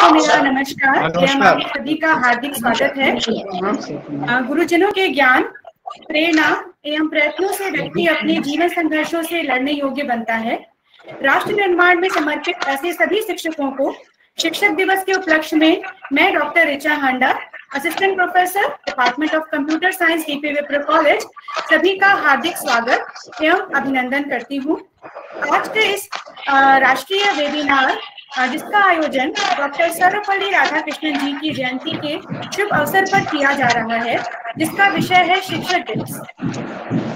को मेरा नमस्कार एवं आप सभी का हार्दिक स्वागत है। गुरुजनों के ज्ञान, प्रेरणा एवं प्रयत्नों से व्यक्ति अपने जीवन संघर्षों से लड़ने योग्य बनता है। राष्ट्र निर्माण में समर्पित ऐसे सभी शिक्षकों को शिक्षक दिवस के उपलक्ष्य में मैं doctor Richa Handa, assistant professor, department of computer science, DP Vipra college, सभी का हार्दिक स्वागत एवं अभिनंदन करती हूँ। आज के इस राष्ट्रीय वेबिनार जिसका आयोजन डॉक्टर सर्वपल्ली राधाकृष्णन जी की जयंती के शुभ अवसर पर किया जा रहा है, जिसका विषय है शिक्षक दिवस।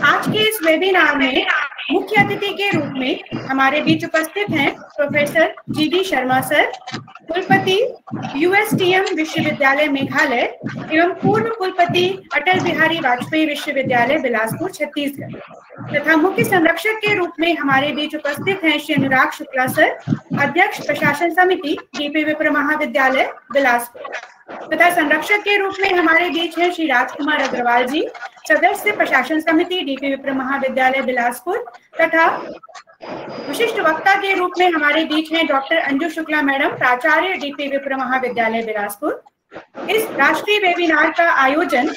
आज के इस वेबिनार में मुख्य अतिथि के रूप में हमारे बीच उपस्थित हैं प्रोफेसर जीडी शर्मा सर, कुलपति यूएसटीएम विश्वविद्यालय मेघालय एवं पूर्व कुलपति अटल बिहारी वाजपेयी विश्वविद्यालय बिलासपुर छत्तीसगढ़, तथा मुख्य संरक्षक के रूप में हमारे बीच उपस्थित हैं श्री अनुराग शुक्ला सर, अध्यक्ष प्रशासन समिति डीपी विप्र महाविद्यालय बिलासपुर, तथा संरक्षक के रूप में हमारे बीच हैं श्री राजकुमार अग्रवाल जी, सदस्य प्रशासन समिति डीपी विप्र महाविद्यालय बिलासपुर, तथा विशिष्ट वक्ता के रूप में हमारे बीच हैं डॉक्टर अंजू शुक्ला मैडम, प्राचार्य डीपी विप्र महाविद्यालय बिलासपुर। इस राष्ट्रीय वेबिनार का आयोजन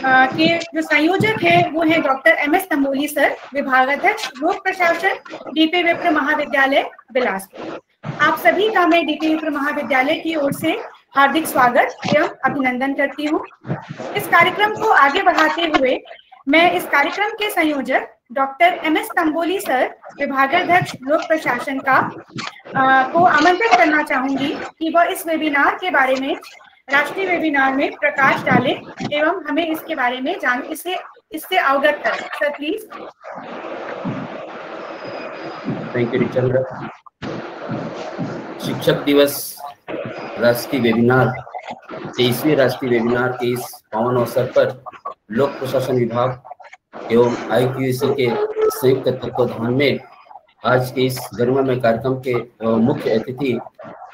के जो संयोजक हैं वो हैं डॉक्टर एमएस तंबोली सर, विभागाध्यक्ष लोक प्रशासन डीपी विप्र महाविद्यालय बिलासपुर। आप सभी का मैं डीपी विप्र महाविद्यालय की ओर से हार्दिक स्वागत एवं अभिनंदन करती हूँ। इस कार्यक्रम को आगे बढ़ाते हुए मैं इस कार्यक्रम के संयोजक डॉक्टर एमएस तंबोली सर, विभागाध्यक्ष लोक प्रशासन को आमंत्रित करना चाहूंगी कि वह इस वेबिनार के बारे में, राष्ट्रीय वेबिनार में प्रकाश डालें एवं हमें इसके बारे में इससे अवगत करें। Sir please. थैंक यू रिचंद्र। शिक्षक दिवस राष्ट्रीय वेबिनार 23वें राष्ट्रीय वेबिनार के इस पावन अवसर पर लोक प्रशासन विभाग एवं IQAC के संयुक्त तत्वाधान में आज के इस गरिमामय कार्यक्रम के मुख्य अतिथि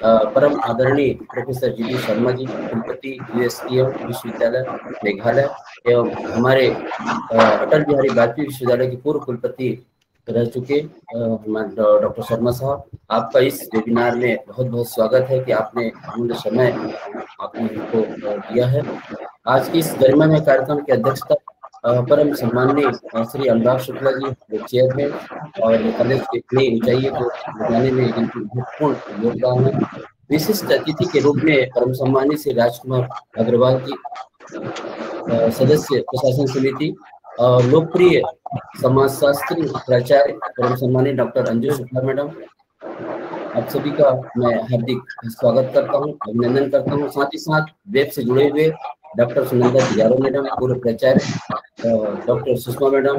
परम आदरणीय प्रोफेसर जीडी शर्मा जी, कुलपति USTM विश्वविद्यालय मेघालय एवं हमारे अटल बिहारी वाजपेयी विश्वविद्यालय के पूर्व कुलपति रह चुके डॉक्टर शर्मा साहब, आपका इस वेबिनार में बहुत बहुत स्वागत है कि आपने अमूल्य समय आपने हमको दिया है। आज की इस गरिमामय कार्यक्रम की अध्यक्षता परम सम्माननीय श्री अनुराग शुक्ला जी चेयरमैन और कॉलेज के इतनी ऊंचाई को बनाने में इनकी महत्वपूर्ण योगदान है। विशिष्ट अतिथि के रूप में परम सम्माननीय श्री राजकुमार अग्रवाल जी, सदस्य प्रशासन समिति और लोकप्रिय समाजशास्त्री प्राचार्य परम सम्माननीय डॉक्टर अंजू शुक्ला मैडम, आप सभी का मैं हार्दिक स्वागत करता हूँ, अभिनंदन करता हूँ। साथ ही साथ वेब से जुड़े हुए डॉक्टर सुनंदा तिजारो मैडम, पूर्व प्राचार्य डॉक्टर सुषमा मैडम,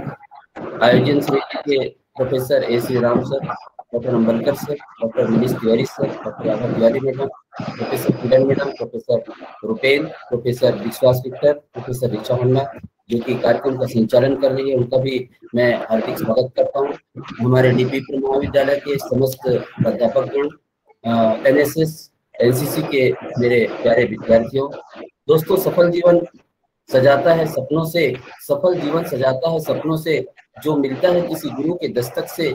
आयोजन समिति के professor AC Ram sir, doctor Ambalkar sir, doctor Manish Tiwari sir, doctor Raghav Tiwari madam, professor Kiran madam, professor Rupen, professor Vishwas Victor, professor Richa Handa जो कि कार्यक्रम का संचालन कर रही है, उनका भी मैं हार्दिक स्वागत करता हूँ। हमारे डीपी विप्र महाविद्यालय के समस्त प्राध्यापकगण, NSS NCC के मेरे प्यारे विद्यार्थियों, दोस्तों, सफल जीवन सजाता है सपनों से, सफल जीवन सजाता है सपनों से, जो मिलता है किसी गुरु के दस्तक से।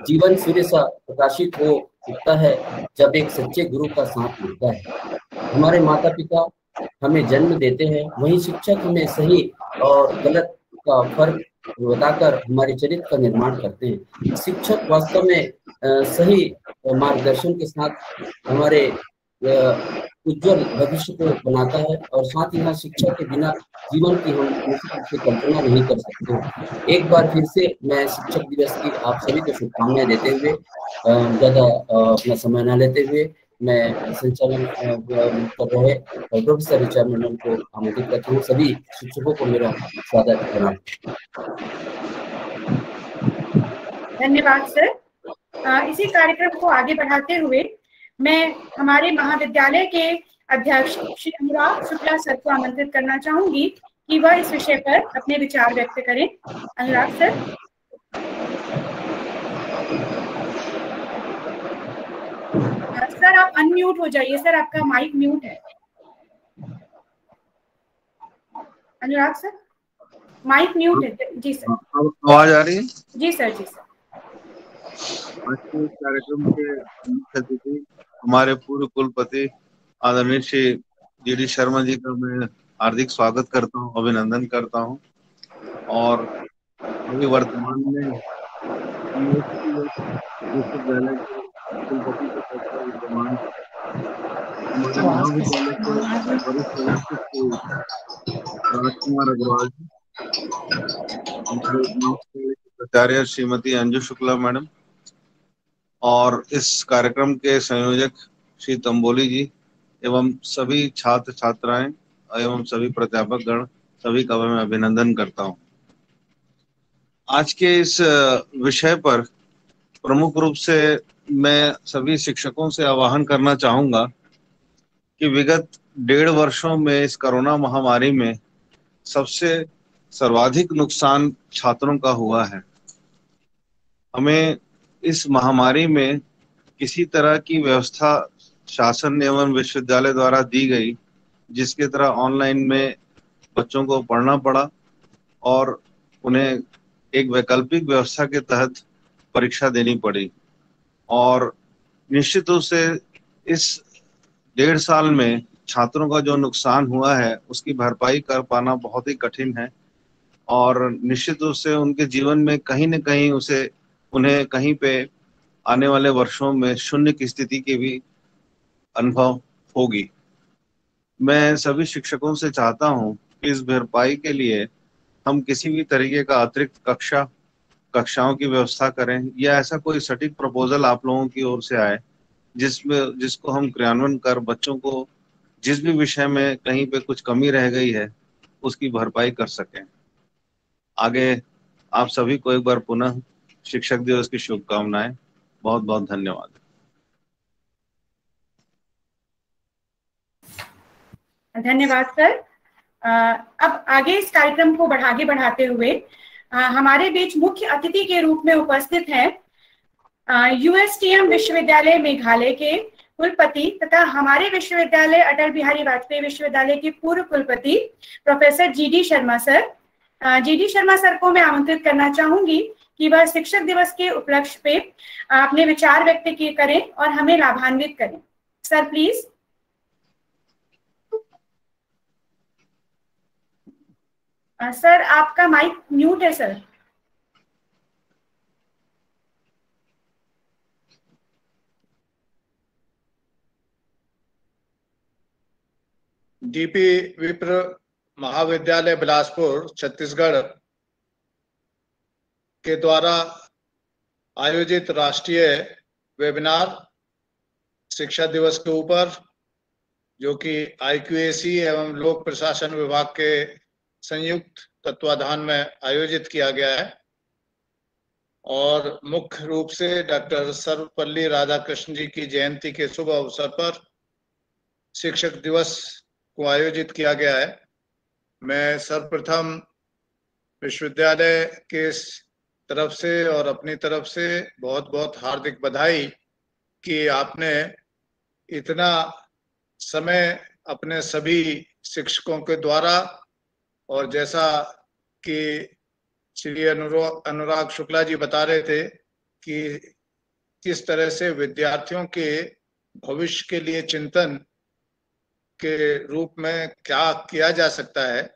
जीवन सूर्य सा प्रकाशित हो उठता है जब एक सच्चे गुरु का साथ मिलता है। हमारे माता पिता हमें जन्म देते हैं, वहीं शिक्षक हमें सही और गलत का फर्क बताकर हमारे चरित्र का निर्माण करते हैं। शिक्षक वास्तव में सही मार्गदर्शन के साथ हमारे उज्जवल भविष्य को बनाता है और साथ ही शिक्षा के बिना जीवन की हम निश्चित रूप से कल्पना नहीं कर सकते। एक बार फिर से मैं शिक्षक दिवस की आप सभी को शुभकामनाएं देते हुए ज़्यादा अपना समय न लेते हुए मैं संचालन कर रहे प्रोफेसर ऋचा मैडम को आमंत्रित करता हूँ। सभी शिक्षकों को मेरा स्वागत करना। धन्यवाद सर। इसी कार्यक्रम को आगे बढ़ाते हुए मैं हमारे महाविद्यालय के अध्यक्ष श्री अनुराग शुक्ला सर को आमंत्रित करना चाहूंगी कि वह इस विषय पर अपने विचार व्यक्त करें। अनुराग सर। सर आप अनम्यूट हो जाइए, सर आपका माइक म्यूट है। अनुराग सर माइक म्यूट है। जी सर, आवाज आ रही है? जी सर, जी सर। आज के कार्यक्रम के मुख्य अतिथि हमारे पूर्व कुलपति आदरणीय श्री जी शर्मा जी का मैं हार्दिक स्वागत करता हूँ, अभिनंदन करता हूँ। और अभी वर्तमान में विश्वविद्यालय के कुलपति के पद पर विद्यमान हमारे महाविद्यालय के वरिष्ठ सदस्य श्री राजकुमार अग्रवाल जी, हमारे महाविद्यालय की प्राचार्य श्रीमती अंजू शुक्ला मैडम, और इस कार्यक्रम के संयोजक श्री तंबोली जी एवं सभी छात्र छात्राएं एवं सभी प्राध्यापक गण, सभी का मैं अभिनंदन करता हूं। आज के इस विषय पर प्रमुख रूप से मैं सभी शिक्षकों से आह्वान करना चाहूंगा कि विगत 1.5 वर्षों में इस कोरोना महामारी में सबसे सर्वाधिक नुकसान छात्रों का हुआ है। हमें इस महामारी में किसी तरह की व्यवस्था शासन एवं विश्वविद्यालय द्वारा दी गई, जिसके तरह ऑनलाइन में बच्चों को पढ़ना पड़ा और उन्हें एक वैकल्पिक व्यवस्था के तहत परीक्षा देनी पड़ी। और निश्चित रूप से इस 1.5 साल में छात्रों का जो नुकसान हुआ है उसकी भरपाई कर पाना बहुत ही कठिन है, और निश्चित रूप से उनके जीवन में कहीं न कहीं उन्हें कहीं पे आने वाले वर्षों में शून्य की स्थिति की भी अनुभव होगी। मैं सभी शिक्षकों से चाहता हूं कि इस भरपाई के लिए हम किसी भी तरीके का अतिरिक्त कक्षाओं की व्यवस्था करें, या ऐसा कोई सटीक प्रपोजल आप लोगों की ओर से आए जिसको हम क्रियान्वयन कर बच्चों को जिस भी विषय में कहीं पे कुछ कमी रह गई है उसकी भरपाई कर सकें। आगे आप सभी को एक बार पुनः शिक्षक दिवस की शुभकामनाएं। बहुत बहुत धन्यवाद। धन्यवाद सर। अब आगे इस कार्यक्रम को आगे बढ़ाते हुए हमारे बीच मुख्य अतिथि के रूप में उपस्थित हैं यूएसटीएम विश्वविद्यालय मेघालय के कुलपति तथा हमारे विश्वविद्यालय अटल बिहारी वाजपेयी विश्वविद्यालय के पूर्व कुलपति professor GD Sharma sir. GD Sharma sir को मैं आमंत्रित करना चाहूंगी कि वह शिक्षक दिवस के उपलक्ष्य पे अपने विचार व्यक्त करें और हमें लाभान्वित करें। Sir please. सर आपका माइक म्यूट है सर। डीपी विप्र महाविद्यालय बिलासपुर छत्तीसगढ़ के द्वारा आयोजित राष्ट्रीय वेबिनार शिक्षा दिवस के ऊपर, जो कि IQAC एवं लोक प्रशासन विभाग के संयुक्त तत्वाधान में आयोजित किया गया है, और मुख्य रूप से डॉक्टर सर्वपल्ली राधाकृष्ण जी की जयंती के शुभ अवसर पर शिक्षक दिवस को आयोजित किया गया है। मैं सर्वप्रथम विश्वविद्यालय के तरफ से और अपनी तरफ से बहुत बहुत हार्दिक बधाई कि आपने इतना समय अपने सभी शिक्षकों के द्वारा, और जैसा कि श्री अनुराग शुक्ला जी बता रहे थे कि किस तरह से विद्यार्थियों के भविष्य के लिए चिंतन के रूप में क्या किया जा सकता है,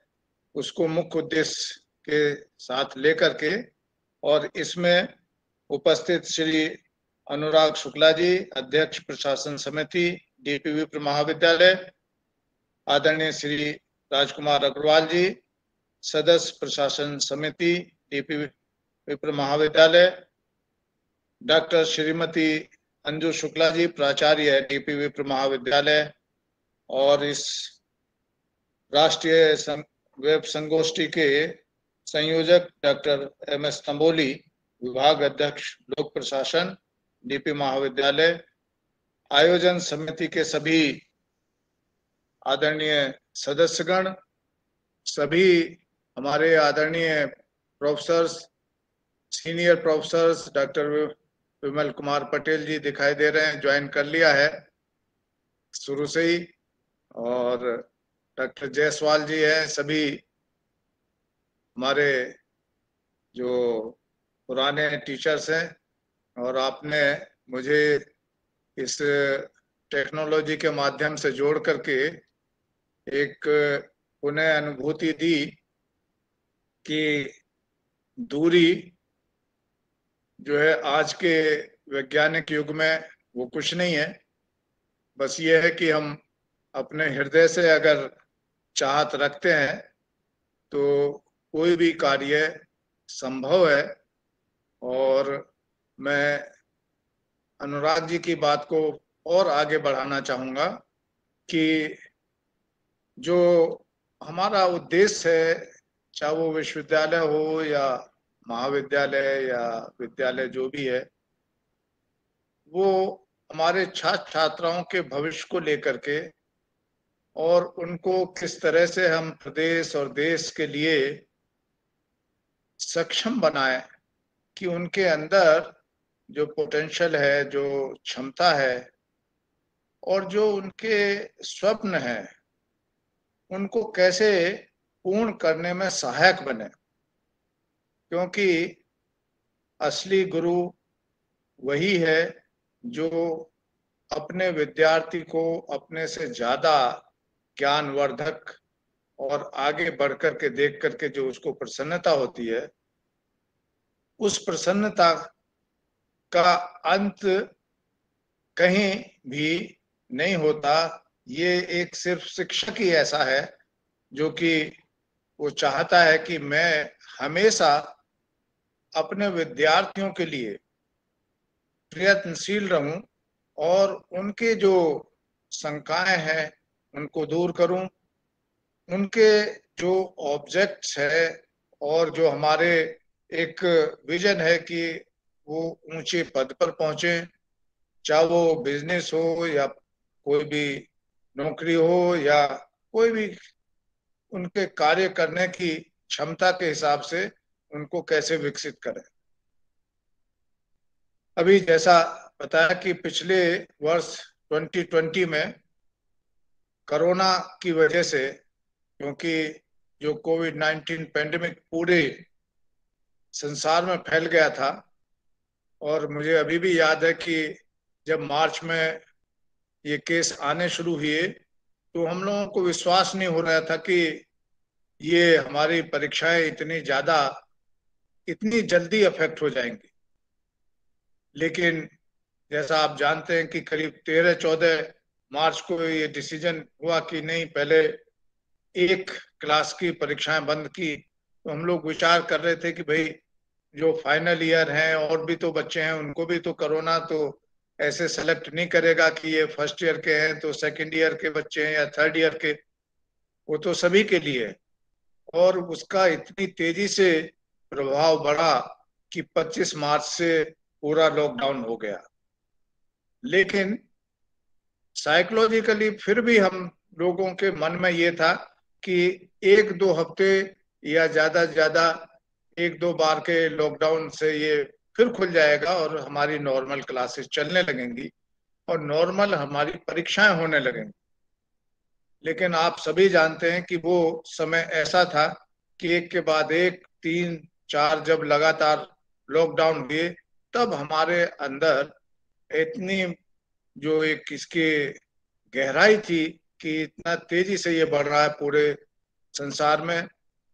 उसको मुख्य उद्देश्य के साथ लेकर के, और इसमें उपस्थित श्री अनुराग शुक्ला जी, अध्यक्ष प्रशासन समिति डीपी विप्र महाविद्यालय, आदरणीय श्री राजकुमार अग्रवाल जी, सदस्य प्रशासन समिति डीपी विप्र महाविद्यालय, डॉक्टर श्रीमती अंजू शुक्ला जी, प्राचार्य डीपी विप्र महाविद्यालय, और इस राष्ट्रीय वेब संगोष्ठी के संयोजक डॉक्टर MS तंबोली, विभाग अध्यक्ष लोक प्रशासन डीपी महाविद्यालय, आयोजन समिति के सभी आदरणीय सदस्यगण, सभी हमारे आदरणीय professors, senior professors, doctor Vimal Kumar Patel जी दिखाई दे रहे हैं, ज्वाइन कर लिया है शुरू से ही, और डॉक्टर जायसवाल जी हैं, सभी हमारे जो पुराने टीचर्स हैं, और आपने मुझे इस टेक्नोलॉजी के माध्यम से जोड़ करके एक पुनः अनुभूति दी कि दूरी जो है आज के वैज्ञानिक युग में वो कुछ नहीं है, बस ये है कि हम अपने हृदय से अगर चाहत रखते हैं तो कोई भी कार्य संभव है। और मैं अनुराग जी की बात को और आगे बढ़ाना चाहूंगा कि जो हमारा उद्देश्य है, चाहे वो विश्वविद्यालय हो या महाविद्यालय या विद्यालय जो भी है, वो हमारे छात्र छात्राओं के भविष्य को लेकर के और उनको किस तरह से हम प्रदेश और देश के लिए सक्षम बनाए कि उनके अंदर जो पोटेंशियल है, जो क्षमता है और जो उनके स्वप्न है, उनको कैसे पूर्ण करने में सहायक बने। क्योंकि असली गुरु वही है जो अपने विद्यार्थी को अपने से ज्यादा ज्ञानवर्धक और आगे बढ़ करके देख करके जो उसको प्रसन्नता होती है, उस प्रसन्नता का अंत कहीं भी नहीं होता। ये एक सिर्फ शिक्षक ही ऐसा है जो कि वो चाहता है कि मैं हमेशा अपने विद्यार्थियों के लिए प्रयत्नशील रहूं और उनके जो शंकाएं हैं उनको दूर करूं, उनके जो ऑब्जेक्ट्स है और जो हमारे एक विजन है कि वो ऊंचे पद पर पहुंचे, चाहे वो बिजनेस हो या कोई भी नौकरी हो या कोई भी उनके कार्य करने की क्षमता के हिसाब से उनको कैसे विकसित करें। अभी जैसा बताया कि पिछले वर्ष 2020 में कोरोना की वजह से, क्योंकि जो कोविड-19 पैंडेमिक पूरे संसार में फैल गया था, और मुझे अभी भी याद है कि जब मार्च में ये केस आने शुरू हुए तो हम लोगों को विश्वास नहीं हो रहा था कि ये हमारी परीक्षाएं इतनी जल्दी अफेक्ट हो जाएंगी। लेकिन जैसा आप जानते हैं कि करीब 13-14 मार्च को ये डिसीजन हुआ कि नहीं, पहले एक क्लास की परीक्षाएं बंद की, तो हम लोग विचार कर रहे थे कि भाई जो फाइनल ईयर हैं और भी तो बच्चे हैं, उनको भी तो कोरोना तो ऐसे सेलेक्ट नहीं करेगा कि ये फर्स्ट ईयर के हैं तो सेकंड ईयर के बच्चे हैं या थर्ड ईयर के, वो तो सभी के लिए है। और उसका इतनी तेजी से प्रभाव बढ़ा कि 25 मार्च से पूरा लॉकडाउन हो गया। लेकिन साइकोलॉजिकली फिर भी हम लोगों के मन में ये था कि 1-2 हफ्ते या ज्यादा 1-2 बार के लॉकडाउन से ये फिर खुल जाएगा और हमारी नॉर्मल क्लासेस चलने लगेंगी और नॉर्मल हमारी परीक्षाएं होने लगेंगी। लेकिन आप सभी जानते हैं कि वो समय ऐसा था कि एक के बाद एक 3-4 जब लगातार लॉकडाउन हुए, तब हमारे अंदर इतनी जो एक इसकी गहराई थी कि इतना तेजी से ये बढ़ रहा है पूरे संसार में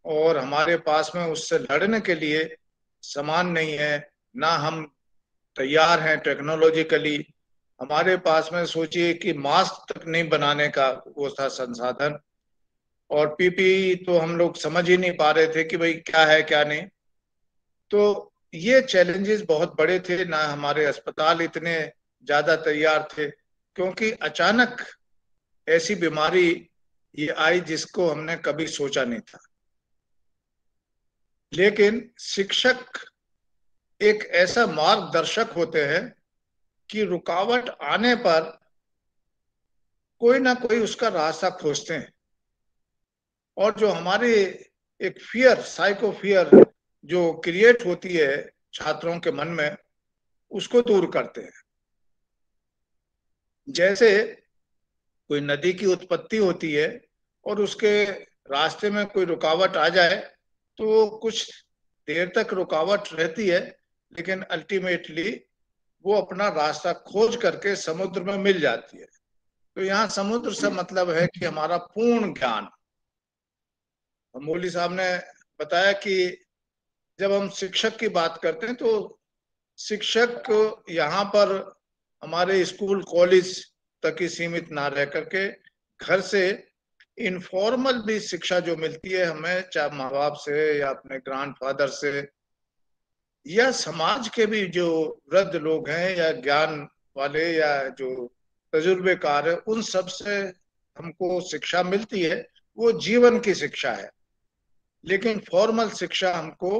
और हमारे पास में उससे लड़ने के लिए सामान नहीं है, ना हम तैयार हैं टेक्नोलॉजिकली। हमारे पास में सोचिए कि मास्क तक नहीं बनाने का वो था संसाधन, और पीपीई तो हम लोग समझ ही नहीं पा रहे थे कि भाई क्या है क्या नहीं। तो ये चैलेंजेस बहुत बड़े थे, ना हमारे अस्पताल इतने ज्यादा तैयार थे, क्योंकि अचानक ऐसी बीमारी ये आई जिसको हमने कभी सोचा नहीं था। लेकिन शिक्षक एक ऐसा मार्गदर्शक होते हैं कि रुकावट आने पर कोई ना कोई उसका रास्ता खोजते हैं, और जो हमारे एक फियर, साइको फियर जो क्रिएट होती है छात्रों के मन में, उसको दूर करते हैं। जैसे कोई नदी की उत्पत्ति होती है और उसके रास्ते में कोई रुकावट आ जाए तो कुछ देर तक रुकावट रहती है, लेकिन अल्टीमेटली वो अपना रास्ता खोज करके समुद्र में मिल जाती है। तो यहाँ समुद्र से मतलब है कि हमारा पूर्ण ज्ञान। मौली साहब ने बताया कि जब हम शिक्षक की बात करते हैं तो शिक्षक यहाँ पर हमारे स्कूल कॉलेज तक ही सीमित ना रह करके घर से इनफॉर्मल भी शिक्षा जो मिलती है हमें, चाहे माँ बाप से या अपने ग्रैंडफादर से या समाज के भी जो वृद्ध लोग हैं या ज्ञान वाले या जो तजुर्बेकार है, उन सब से हमको शिक्षा मिलती है, वो जीवन की शिक्षा है। लेकिन फॉर्मल शिक्षा हमको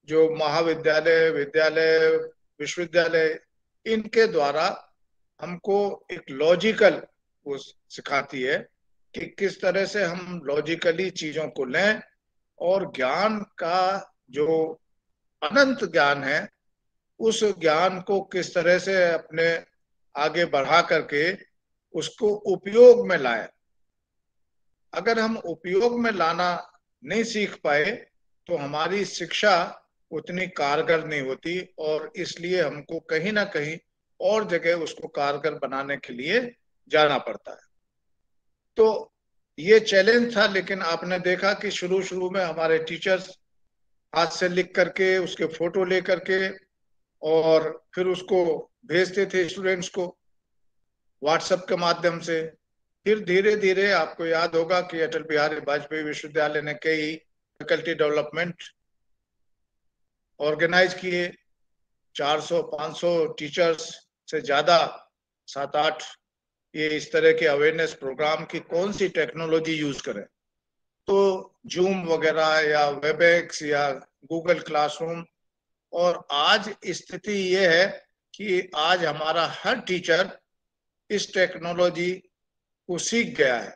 जो महाविद्यालय, विद्यालय, विश्वविद्यालय, इनके द्वारा हमको एक लॉजिकल वो सिखाती है कि किस तरह से हम लॉजिकली चीजों को लें और ज्ञान का जो अनंत ज्ञान है उस ज्ञान को किस तरह से अपने आगे बढ़ा करके उसको उपयोग में लाए। अगर हम उपयोग में लाना नहीं सीख पाए तो हमारी शिक्षा उतनी कारगर नहीं होती और इसलिए हमको कहीं ना कहीं और जगह उसको कारगर बनाने के लिए जाना पड़ता है। तो ये चैलेंज था, लेकिन आपने देखा कि शुरू शुरू में हमारे टीचर्स हाथ से लिख करके उसके फोटो ले करके और फिर उसको भेजते थे स्टूडेंट्स को व्हाट्सएप के माध्यम से। फिर धीरे धीरे आपको याद होगा कि अटल बिहारी वाजपेयी विश्वविद्यालय ने कई फैकल्टी डेवलपमेंट ऑर्गेनाइज किए। 400-500 टीचर्स से ज्यादा 7-8 ये इस तरह के अवेयरनेस प्रोग्राम की कौन सी टेक्नोलॉजी यूज करें, तो जूम वगैरह या वेबएक्स या गूगल क्लासरूम। और आज स्थिति ये है कि आज हमारा हर टीचर इस टेक्नोलॉजी को सीख गया है।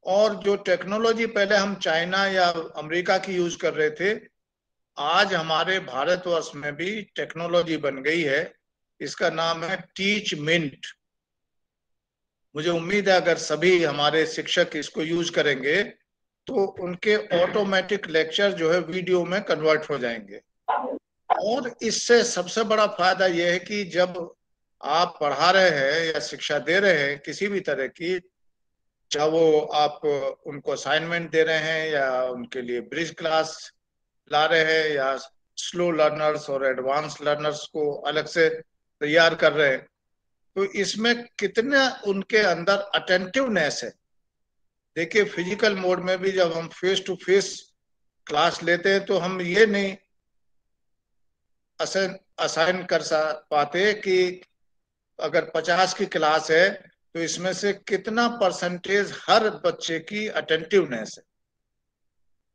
और जो टेक्नोलॉजी पहले हम चाइना या अमेरिका की यूज कर रहे थे, आज हमारे भारतवर्ष में भी टेक्नोलॉजी बन गई है। इसका नाम है टीच मिंट। मुझे उम्मीद है अगर सभी हमारे शिक्षक इसको यूज करेंगे तो उनके ऑटोमेटिक लेक्चर जो है वीडियो में कन्वर्ट हो जाएंगे। और इससे सबसे बड़ा फायदा यह है कि जब आप पढ़ा रहे हैं या शिक्षा दे रहे हैं किसी भी तरह की, चाहे वो आप उनको असाइनमेंट दे रहे हैं या उनके लिए ब्रिज क्लास ला रहे हैं या स्लो लर्नर्स और एडवांस लर्नर्स को अलग से तैयार कर रहे हैं, तो इसमें कितना उनके अंदर अटेंटिवनेस है। देखिए फिजिकल मोड में भी जब हम फेस टू फेस क्लास लेते हैं तो हम ये नहीं असाइन कर पाते कि अगर 50 की क्लास है तो इसमें से कितना परसेंटेज हर बच्चे की अटेंटिवनेस है।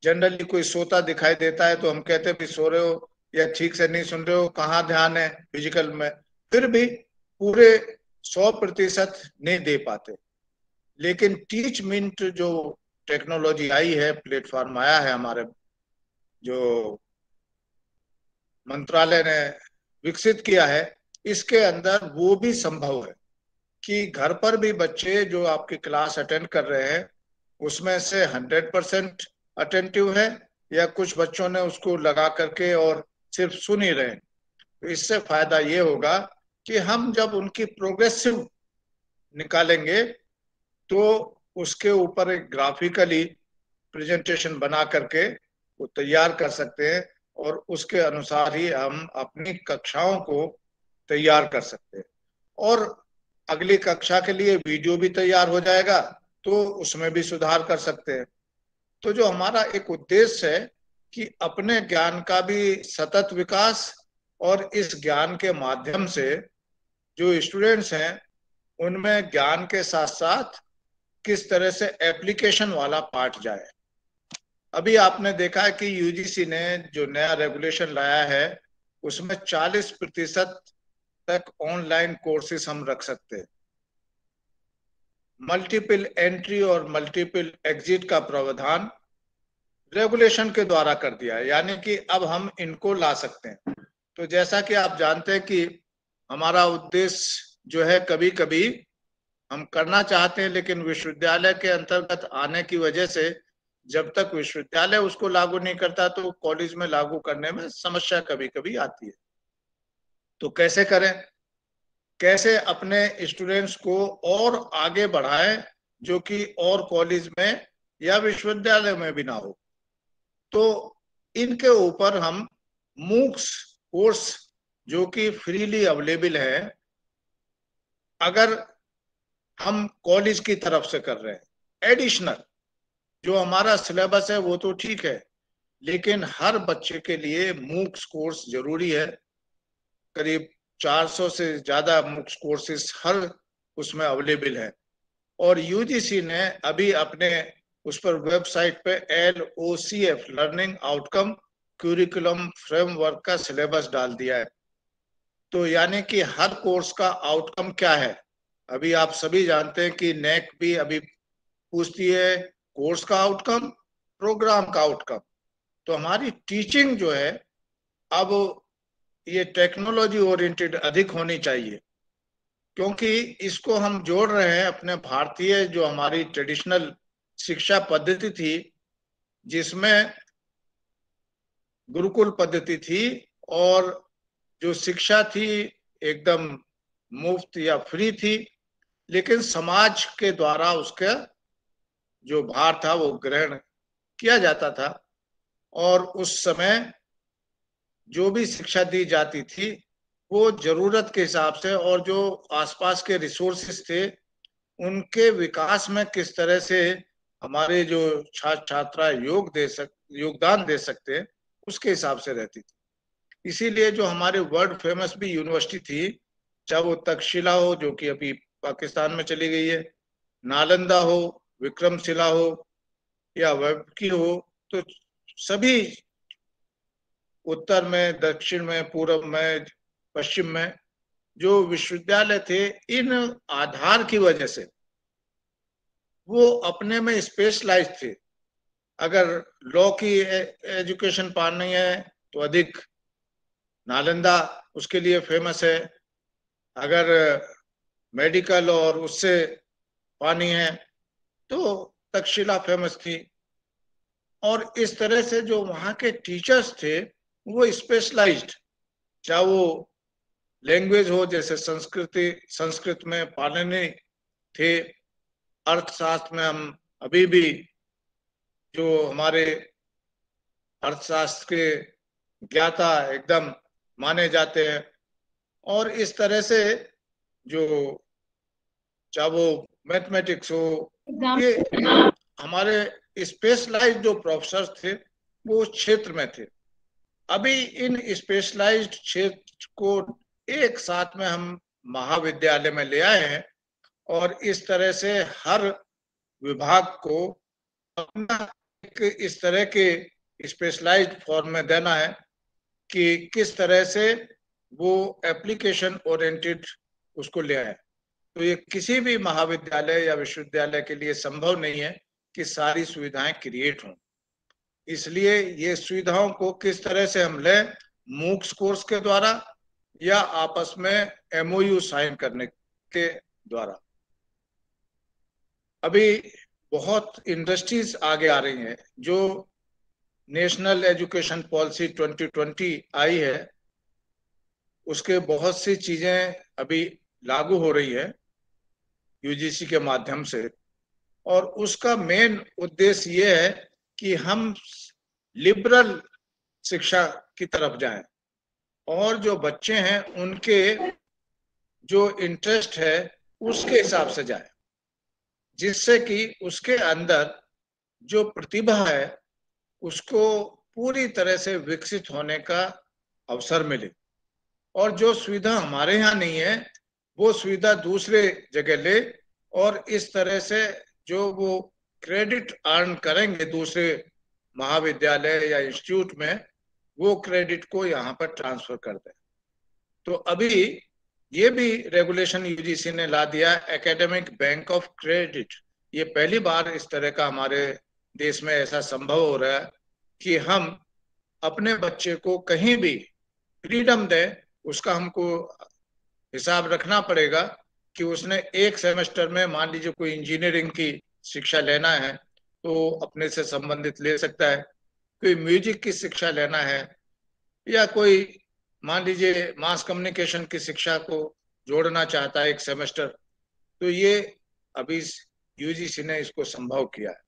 जनरली कोई सोता दिखाई देता है तो हम कहते हैं भी सो रहे हो या ठीक से नहीं सुन रहे हो, कहाँ ध्यान है फिजिकल में, फिर भी पूरे 100% नहीं दे पाते। लेकिन टीच मिंट जो टेक्नोलॉजी आई है, प्लेटफॉर्म आया है हमारे जो मंत्रालय ने विकसित किया है, इसके अंदर वो भी संभव है कि घर पर भी बच्चे जो आपकी क्लास अटेंड कर रहे हैं उसमें से 100% अटेंटिव है या कुछ बच्चों ने उसको लगा करके और सिर्फ सुन ही रहे। तो इससे फायदा ये होगा कि हम जब उनकी प्रोग्रेसिव निकालेंगे तो उसके ऊपर एक ग्राफिकली प्रेजेंटेशन बना करके वो तैयार कर सकते हैं और उसके अनुसार ही हम अपनी कक्षाओं को तैयार कर सकते हैं। और अगली कक्षा के लिए वीडियो भी तैयार हो जाएगा तो उसमें भी सुधार कर सकते हैं। तो जो हमारा एक उद्देश्य है कि अपने ज्ञान का भी सतत विकास और इस ज्ञान के माध्यम से जो स्टूडेंट्स हैं उनमें ज्ञान के साथ साथ किस तरह से एप्लीकेशन वाला पार्ट जाए। अभी आपने देखा है कि यूजीसी ने जो नया रेगुलेशन लाया है उसमें 40% तक ऑनलाइन कोर्सेज हम रख सकते हैं। मल्टीपल एंट्री और मल्टीपल एग्जिट का प्रावधान रेगुलेशन के द्वारा कर दिया है, यानी कि अब हम इनको ला सकते हैं। तो जैसा कि आप जानते हैं कि हमारा उद्देश्य जो है कभी कभी हम करना चाहते हैं लेकिन विश्वविद्यालय के अंतर्गत आने की वजह से जब तक विश्वविद्यालय उसको लागू नहीं करता तो कॉलेज में लागू करने में समस्या कभी कभी आती है। तो कैसे करें, कैसे अपने स्टूडेंट्स को और आगे बढ़ाएं जो कि और कॉलेज में या विश्वविद्यालय में भी ना हो। तो इनके ऊपर हम मूक्स कोर्स जो कि फ्रीली अवेलेबल है, अगर हम कॉलेज की तरफ से कर रहे हैं, एडिशनल जो हमारा सिलेबस है वो तो ठीक है, लेकिन हर बच्चे के लिए मूक्स कोर्स जरूरी है। करीब 400 से ज्यादा मूक्स कोर्सेज हर उसमें अवेलेबल है। और यूजीसी ने अभी अपने उस पर वेबसाइट पे LOCF learning outcome curriculum framework का सिलेबस डाल दिया है। तो यानी कि हर कोर्स का आउटकम क्या है, अभी आप सभी जानते हैं कि नेक भी अभी पूछती है कोर्स का आउटकम, प्रोग्राम का आउटकम। तो हमारी टीचिंग जो है अब ये टेक्नोलॉजी ओरिएंटेड अधिक होनी चाहिए, क्योंकि इसको हम जोड़ रहे हैं अपने भारतीय जो हमारी ट्रेडिशनल शिक्षा पद्धति थी, जिसमें गुरुकुल पद्धति थी और जो शिक्षा थी एकदम मुफ्त या फ्री थी, लेकिन समाज के द्वारा उसका जो भार था वो ग्रहण किया जाता था। और उस समय जो भी शिक्षा दी जाती थी वो जरूरत के हिसाब से और जो आसपास के रिसोर्सेस थे उनके विकास में किस तरह से हमारे जो छात्र छात्रा योगदान दे सकते हैं उसके हिसाब से रहती थी। इसीलिए जो हमारे वर्ल्ड फेमस भी यूनिवर्सिटी थी, चाहे वो तक्षशिला हो जो कि अभी पाकिस्तान में चली गई है, नालंदा हो, विक्रमशिला हो या वेबकी हो, तो सभी उत्तर में, दक्षिण में, पूर्व में, पश्चिम में जो विश्वविद्यालय थे, इन आधार की वजह से वो अपने में स्पेशलाइज थे। अगर लॉ की एजुकेशन पानी है तो अधिक नालंदा उसके लिए फेमस है, अगर मेडिकल और उससे पानी है तो तक्षशिला फेमस थी। और इस तरह से जो वहां के टीचर्स थे वो स्पेशलाइज्ड, चाहे वो लैंग्वेज हो जैसे संस्कृत में पाणिनि थे, अर्थशास्त्र में हम अभी भी जो हमारे अर्थशास्त्र के ज्ञाता एकदम माने जाते हैं। और इस तरह से जो चाहे वो मैथमेटिक्स हो, ये हमारे स्पेशलाइज्ड जो प्रोफेसर थे वो उस क्षेत्र में थे। अभी इन स्पेशलाइज्ड क्षेत्र को एक साथ में हम महाविद्यालय में ले आए हैं और इस तरह से हर विभाग को अपना एक इस तरह के स्पेशलाइज्ड फॉर्म में देना है कि किस तरह से वो एप्लीकेशन ओरिएंटेड उसको ले आए। तो ये किसी भी महाविद्यालय या विश्वविद्यालय के लिए संभव नहीं है कि सारी सुविधाएं क्रिएट हों। इसलिए ये सुविधाओं को किस तरह से हम लें, मूक्स कोर्स के द्वारा या आपस में MOU साइन करने के द्वारा। अभी बहुत इंडस्ट्रीज आगे आ रही हैं। जो नेशनल एजुकेशन पॉलिसी 2020 आई है उसके बहुत सी चीजें अभी लागू हो रही है UGC के माध्यम से, और उसका मेन उद्देश्य ये है कि हम लिबरल शिक्षा की तरफ जाएं और जो बच्चे हैं उनके जो इंटरेस्ट है उसके हिसाब से जाए, जिससे कि उसके अंदर जो प्रतिभा है उसको पूरी तरह से विकसित होने का अवसर मिले। और जो सुविधा हमारे यहाँ नहीं है वो सुविधा दूसरे जगह ले, और इस तरह से जो वो क्रेडिट अर्न करेंगे दूसरे महाविद्यालय या इंस्टीट्यूट में, वो क्रेडिट को यहाँ पर ट्रांसफर कर दें। तो अभी ये भी रेगुलेशन UGC ने ला दिया, एकेडमिक बैंक ऑफ क्रेडिट। ये पहली बार इस तरह का हमारे देश में ऐसा संभव हो रहा है कि हम अपने बच्चे को कहीं भी फ्रीडम दें। उसका हमको हिसाब रखना पड़ेगा कि उसने एक सेमेस्टर में मान लीजिए कोई इंजीनियरिंग की शिक्षा लेना है तो अपने से संबंधित ले सकता है, कोई म्यूजिक की शिक्षा लेना है या कोई मान लीजिए मास कम्युनिकेशन की शिक्षा को जोड़ना चाहता है एक सेमेस्टर, तो ये अभी यूजीसी ने इसको संभव किया है।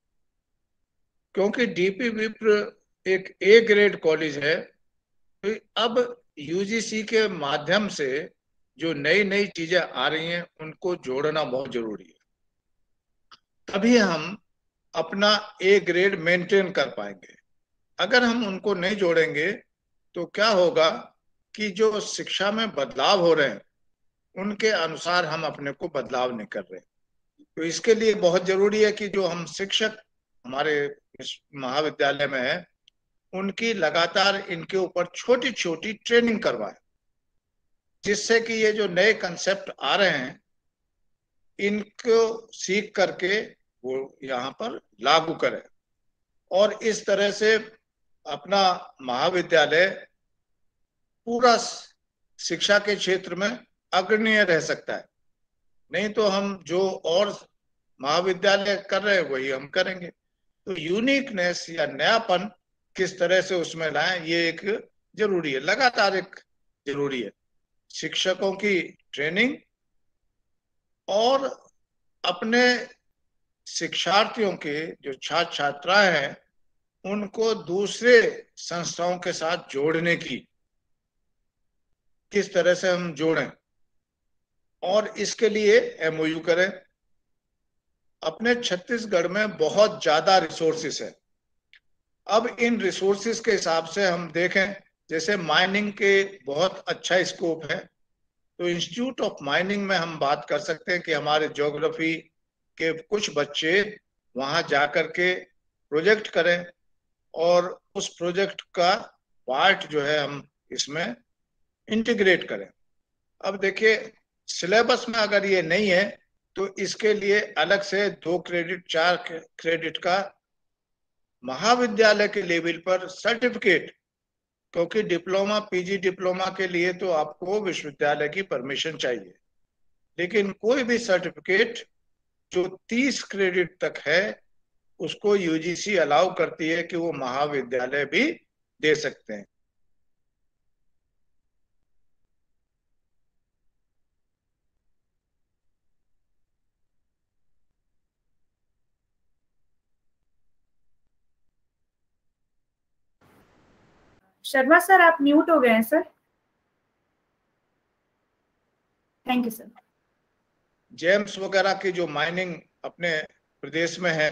क्योंकि डीपी विप्र एक ए ग्रेड कॉलेज है, तो अब यूजीसी के माध्यम से जो नई नई चीजें आ रही हैं उनको जोड़ना बहुत जरूरी है, तभी हम अपना ए ग्रेड मेंटेन कर पाएंगे। अगर हम उनको नहीं जोड़ेंगे तो क्या होगा कि जो शिक्षा में बदलाव हो रहे हैं उनके अनुसार हम अपने को बदलाव नहीं कर रहे। तो इसके लिए बहुत जरूरी है कि जो हम शिक्षक हमारे इस महाविद्यालय में है उनकी लगातार इनके ऊपर छोटी छोटी ट्रेनिंग करवाए, जिससे कि ये जो नए कंसेप्ट आ रहे हैं इनको सीख करके वो यहाँ पर लागू करें, और इस तरह से अपना महाविद्यालय पूरा शिक्षा के क्षेत्र में अग्रणीय रह सकता है। नहीं तो हम जो और महाविद्यालय कर रहे हैं वही हम करेंगे। तो यूनिकनेस या नयापन किस तरह से उसमें लाएं, ये एक जरूरी है, लगातार एक जरूरी है। शिक्षकों की ट्रेनिंग और अपने शिक्षार्थियों के जो छात्र छात्राएं हैं उनको दूसरे संस्थाओं के साथ जोड़ने की, किस तरह से हम जोड़ें, और इसके लिए एमओयू करें। अपने छत्तीसगढ़ में बहुत ज्यादा रिसोर्सेस है। अब इन रिसोर्सेस के हिसाब से हम देखें, जैसे माइनिंग के बहुत अच्छा स्कोप है, तो इंस्टीट्यूट ऑफ माइनिंग में हम बात कर सकते हैं कि हमारे ज्योग्राफी के कुछ बच्चे वहां जाकर के प्रोजेक्ट करें और उस प्रोजेक्ट का पार्ट जो है हम इसमें इंटीग्रेट करें। अब देखिए, सिलेबस में अगर ये नहीं है तो इसके लिए अलग से 2 क्रेडिट 4 क्रेडिट का महाविद्यालय के लेवल पर सर्टिफिकेट, क्योंकि डिप्लोमा पीजी डिप्लोमा के लिए तो आपको विश्वविद्यालय की परमिशन चाहिए, लेकिन कोई भी सर्टिफिकेट जो 30 क्रेडिट तक है उसको यूजीसी अलाउ करती है कि वो महाविद्यालय भी दे सकते हैं। शर्मा सर, आप म्यूट हो गए हैं sir. Thank you sir. James वगैरह की जो माइनिंग अपने प्रदेश में है,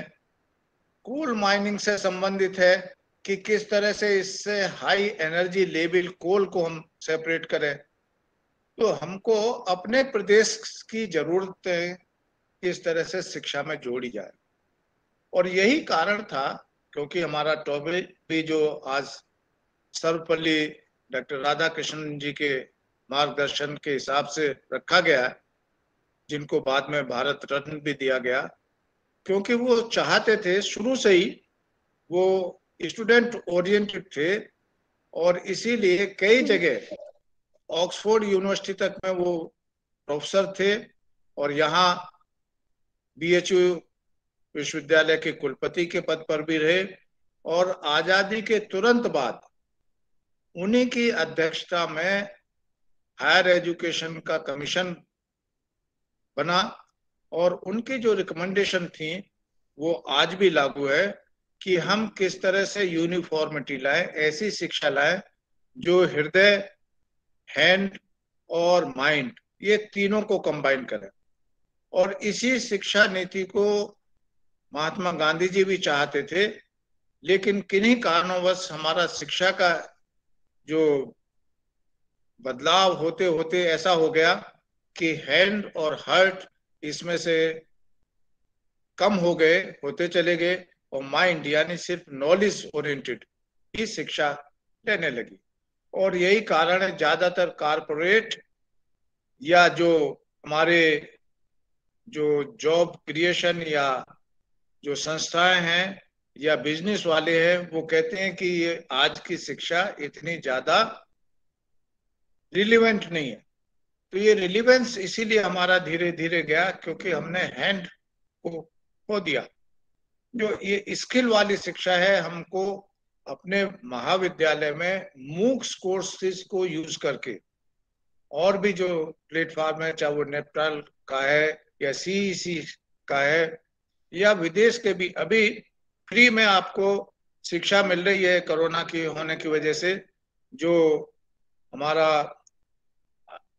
कोल माइनिंग से संबंधित है कि किस तरह से इससे हाई एनर्जी लेवल कोल को हम सेपरेट करें। तो हमको अपने प्रदेश की जरूरतें किस तरह से शिक्षा में जोड़ी जाए, और यही कारण था क्योंकि हमारा टॉपिक भी जो आज सर्वपल्ली डॉक्टर राधाकृष्णन जी के मार्गदर्शन के हिसाब से रखा गया, जिनको बाद में भारत रत्न भी दिया गया, क्योंकि वो चाहते थे शुरू से ही, वो स्टूडेंट ओरिएंटेड थे, और इसीलिए कई जगह ऑक्सफोर्ड यूनिवर्सिटी तक में वो प्रोफेसर थे, और यहाँ बीएचयू विश्वविद्यालय के कुलपति के पद पर भी रहे, और आजादी के तुरंत बाद उन्हीं की अध्यक्षता में हायर एजुकेशन का कमीशन बना, और उनकी जो रिकमेंडेशन थी वो आज भी लागू है कि हम किस तरह से यूनिफॉर्मिटी लाएं, ऐसी शिक्षा लाएं जो हृदय, हैंड और माइंड, ये तीनों को कंबाइन करें। और इसी शिक्षा नीति को महात्मा गांधी जी भी चाहते थे, लेकिन किन्हीं कारणोंवश हमारा शिक्षा का जो बदलाव होते होते ऐसा हो गया कि हैंड और हार्ट इसमें से कम हो गए, होते चले गए, और माइंड यानी सिर्फ नॉलेज ओरिएंटेड ही शिक्षा लेने लगी। और यही कारण है ज्यादातर कारपोरेट या जो हमारे जो जॉब क्रिएशन या जो संस्थाएं हैं या बिजनेस वाले हैं, वो कहते हैं कि ये आज की शिक्षा इतनी ज्यादा रिलेवेंट नहीं है। तो ये रिलेवेंस इसीलिए हमारा धीरे धीरे गया क्योंकि हमने हैंड को खो दिया। जो ये स्किल वाली शिक्षा है, हमको अपने महाविद्यालय में मूक्स कोर्सेज को यूज करके और भी जो प्लेटफॉर्म है, चाहे वो नेपटाल का है या CEC का है या विदेश के भी, अभी फ्री में आपको शिक्षा मिल रही है कोरोना की होने की वजह से। जो हमारा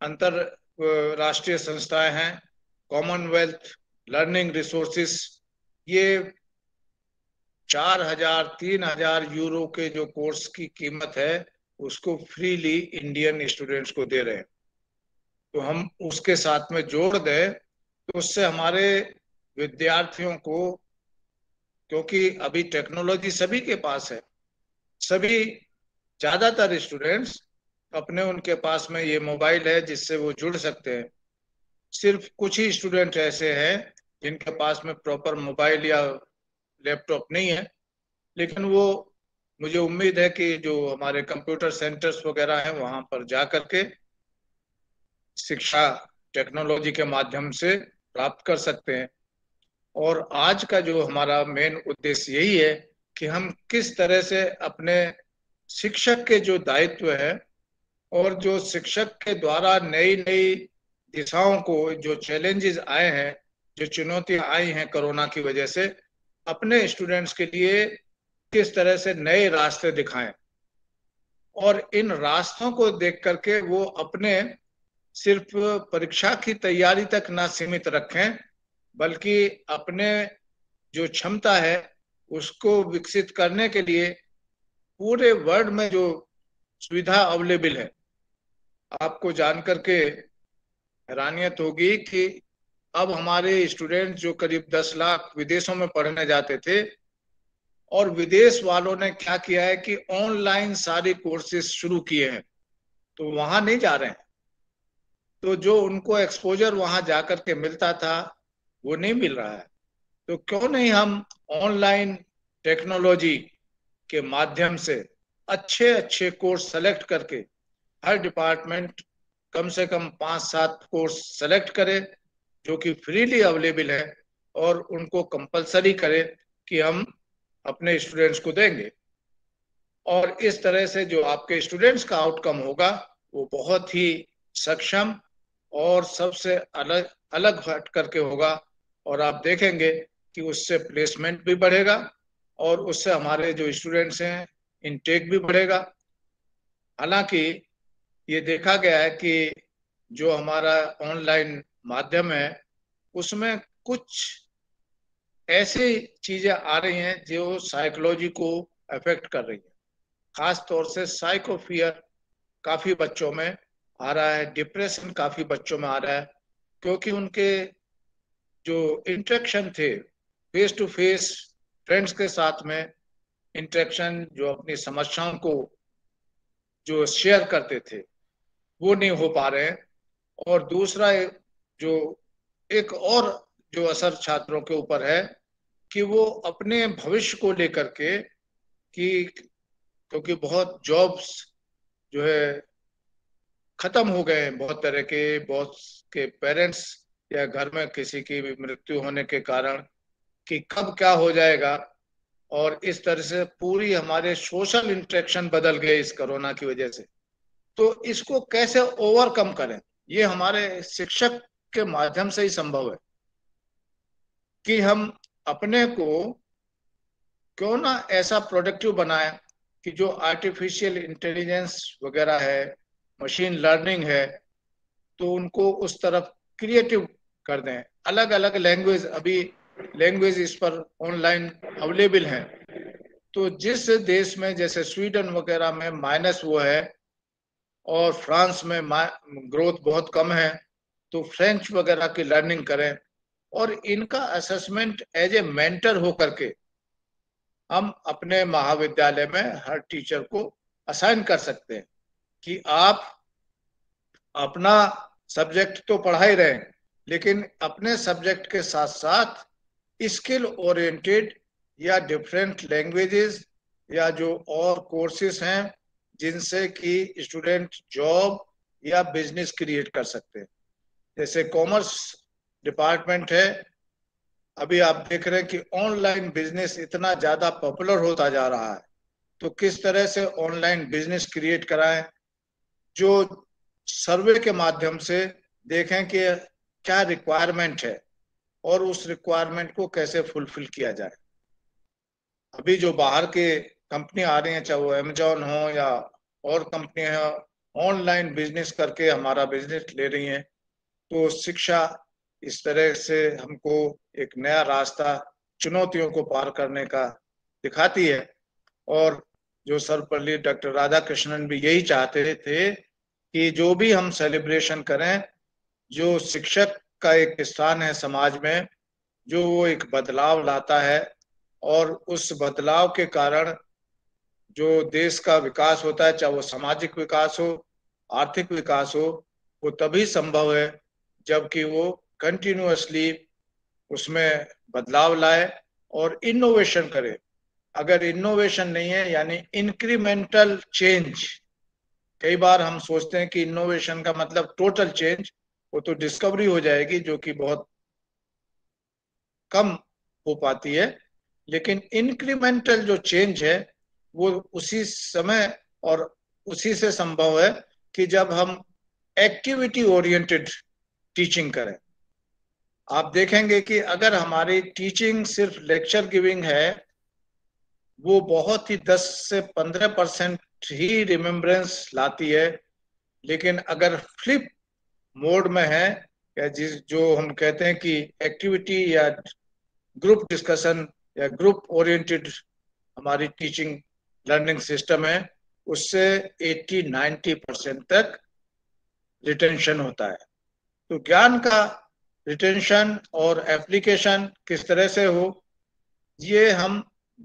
अंतर राष्ट्रीय संस्थाएं हैं, कॉमनवेल्थ लर्निंग रिसोर्सेस, ये 4,000 3,000 यूरो के जो कोर्स की कीमत है उसको फ्रीली इंडियन स्टूडेंट्स को दे रहे हैं। तो हम उसके साथ में जोड़ दें तो उससे हमारे विद्यार्थियों को, क्योंकि अभी टेक्नोलॉजी सभी के पास है, सभी ज्यादातर स्टूडेंट्स अपने उनके पास में ये मोबाइल है जिससे वो जुड़ सकते हैं। सिर्फ कुछ ही स्टूडेंट ऐसे हैं जिनके पास में प्रॉपर मोबाइल या लैपटॉप नहीं है, लेकिन वो, मुझे उम्मीद है कि जो हमारे कंप्यूटर सेंटर्स वगैरह हैं वहां पर जा करके शिक्षा टेक्नोलॉजी के माध्यम से प्राप्त कर सकते हैं। और आज का जो हमारा मेन उद्देश्य यही है कि हम किस तरह से अपने शिक्षक के जो दायित्व है और जो शिक्षक के द्वारा नई नई दिशाओं को, जो चैलेंजेस आए हैं, जो चुनौतियां आई हैं कोरोना की वजह से, अपने स्टूडेंट्स के लिए किस तरह से नए रास्ते दिखाएं और इन रास्तों को देख करके वो अपने सिर्फ परीक्षा की तैयारी तक ना सीमित रखें, बल्कि अपने जो क्षमता है उसको विकसित करने के लिए पूरे वर्ल्ड में जो सुविधा अवेलेबल है। आपको जान करके हैरानियत होगी कि अब हमारे स्टूडेंट जो करीब 10 लाख विदेशों में पढ़ने जाते थे, और विदेश वालों ने क्या किया है कि ऑनलाइन सारे कोर्सेज शुरू किए हैं, तो वहां नहीं जा रहे हैं। तो जो उनको एक्सपोजर वहां जाकर के मिलता था वो नहीं मिल रहा है। तो क्यों नहीं हम ऑनलाइन टेक्नोलॉजी के माध्यम से अच्छे अच्छे कोर्स सेलेक्ट करके, हर डिपार्टमेंट कम से कम 5-7 कोर्स सेलेक्ट करे जो कि फ्रीली अवेलेबल है, और उनको कंपलसरी करे कि हम अपने स्टूडेंट्स को देंगे। और इस तरह से जो आपके स्टूडेंट्स का आउटकम होगा वो बहुत ही सक्षम और सबसे अलग अलग हट करके होगा, और आप देखेंगे कि उससे प्लेसमेंट भी बढ़ेगा और उससे हमारे जो स्टूडेंट्स हैं इनटेक भी बढ़ेगा। हालांकि ये देखा गया है कि जो हमारा ऑनलाइन माध्यम है उसमें कुछ ऐसी चीजें आ रही हैं जो साइकोलॉजी को अफेक्ट कर रही है। खास तौर से साइको फियर काफी बच्चों में आ रहा है, डिप्रेशन काफी बच्चों में आ रहा है, क्योंकि उनके जो इंटरेक्शन थे फेस टू फेस फ्रेंड्स के साथ में इंटरेक्शन, जो अपनी समस्याओं को जो शेयर करते थे वो नहीं हो पा रहे हैं। और दूसरा जो एक और जो असर छात्रों के ऊपर है कि वो अपने भविष्य को लेकर के, कि क्योंकि बहुत जॉब्स जो है खत्म हो गए हैं, बहुत तरह के, बहुत के पेरेंट्स या घर में किसी की भी मृत्यु होने के कारण कि कब क्या हो जाएगा, और इस तरह से पूरी हमारे सोशल इंटरेक्शन बदल गए इस कोरोना की वजह से। तो इसको कैसे ओवरकम करें, ये हमारे शिक्षक के माध्यम से ही संभव है कि हम अपने को क्यों ना ऐसा प्रोडक्टिव बनाएं कि जो आर्टिफिशियल इंटेलिजेंस वगैरह है, मशीन लर्निंग है, तो उनको उस तरफ क्रिएटिव कर दें। अलग अलग लैंग्वेज, अभी लैंग्वेज इस पर ऑनलाइन अवेलेबल है। तो जिस देश में जैसे स्वीडन वगैरह में माइनस वो है और फ्रांस में ग्रोथ बहुत कम है, तो फ्रेंच वगैरह की लर्निंग करें और इनका असेसमेंट एज ए मेंटर होकर के हम अपने महाविद्यालय में हर टीचर को असाइन कर सकते हैं कि आप अपना सब्जेक्ट तो पढ़ा ही रहे, लेकिन अपने सब्जेक्ट के साथ साथ स्किल ओरिएंटेड या डिफरेंट लैंग्वेजेस या जो और कोर्सेज हैं जिनसे कि स्टूडेंट जॉब या बिजनेस क्रिएट कर सकते हैं। जैसे कॉमर्स डिपार्टमेंट है, अभी आप देख रहे हैं कि ऑनलाइन बिजनेस इतना ज्यादा पॉपुलर होता जा रहा है, तो किस तरह से ऑनलाइन बिजनेस क्रिएट कराएं जो सर्वे के माध्यम से देखें कि क्या रिक्वायरमेंट है और उस रिक्वायरमेंट को कैसे फुलफिल किया जाए। अभी जो बाहर के कंपनी आ रही हैं, चाहे वो अमेजॉन हो या और कंपनी हो, ऑनलाइन बिजनेस करके हमारा बिजनेस ले रही हैं, तो शिक्षा इस तरह से हमको एक नया रास्ता चुनौतियों को पार करने का दिखाती है। और जो सर्वपल्ली डॉक्टर राधाकृष्णन भी यही चाहते थे कि जो भी हम सेलिब्रेशन करें, जो शिक्षक का एक स्थान है समाज में, जो वो एक बदलाव लाता है, और उस बदलाव के कारण जो देश का विकास होता है, चाहे वो सामाजिक विकास हो, आर्थिक विकास हो, वो तभी संभव है जबकि वो कंटिन्यूअसली उसमें बदलाव लाए और इनोवेशन करे। अगर इनोवेशन नहीं है, यानी इंक्रीमेंटल चेंज, कई बार हम सोचते हैं कि इनोवेशन का मतलब टोटल चेंज, वो तो डिस्कवरी हो जाएगी जो कि बहुत कम हो पाती है, लेकिन इंक्रीमेंटल जो चेंज है वो उसी समय और उसी से संभव है कि जब हम एक्टिविटी ओरिएंटेड टीचिंग करें। आप देखेंगे कि अगर हमारी टीचिंग सिर्फ लेक्चर गिविंग है, वो बहुत ही 10 से 15% ही रिमेम्बरेंस लाती है। लेकिन अगर फ्लिप मोड में है, या जो हम कहते हैं कि एक्टिविटी या ग्रुप डिस्कशन या ग्रुप ओरिएंटेड हमारी टीचिंग लर्निंग सिस्टम है, उससे 80-90% तक रिटेंशन होता है। तो ज्ञान का रिटेंशन और एप्लीकेशन किस तरह से हो, ये हम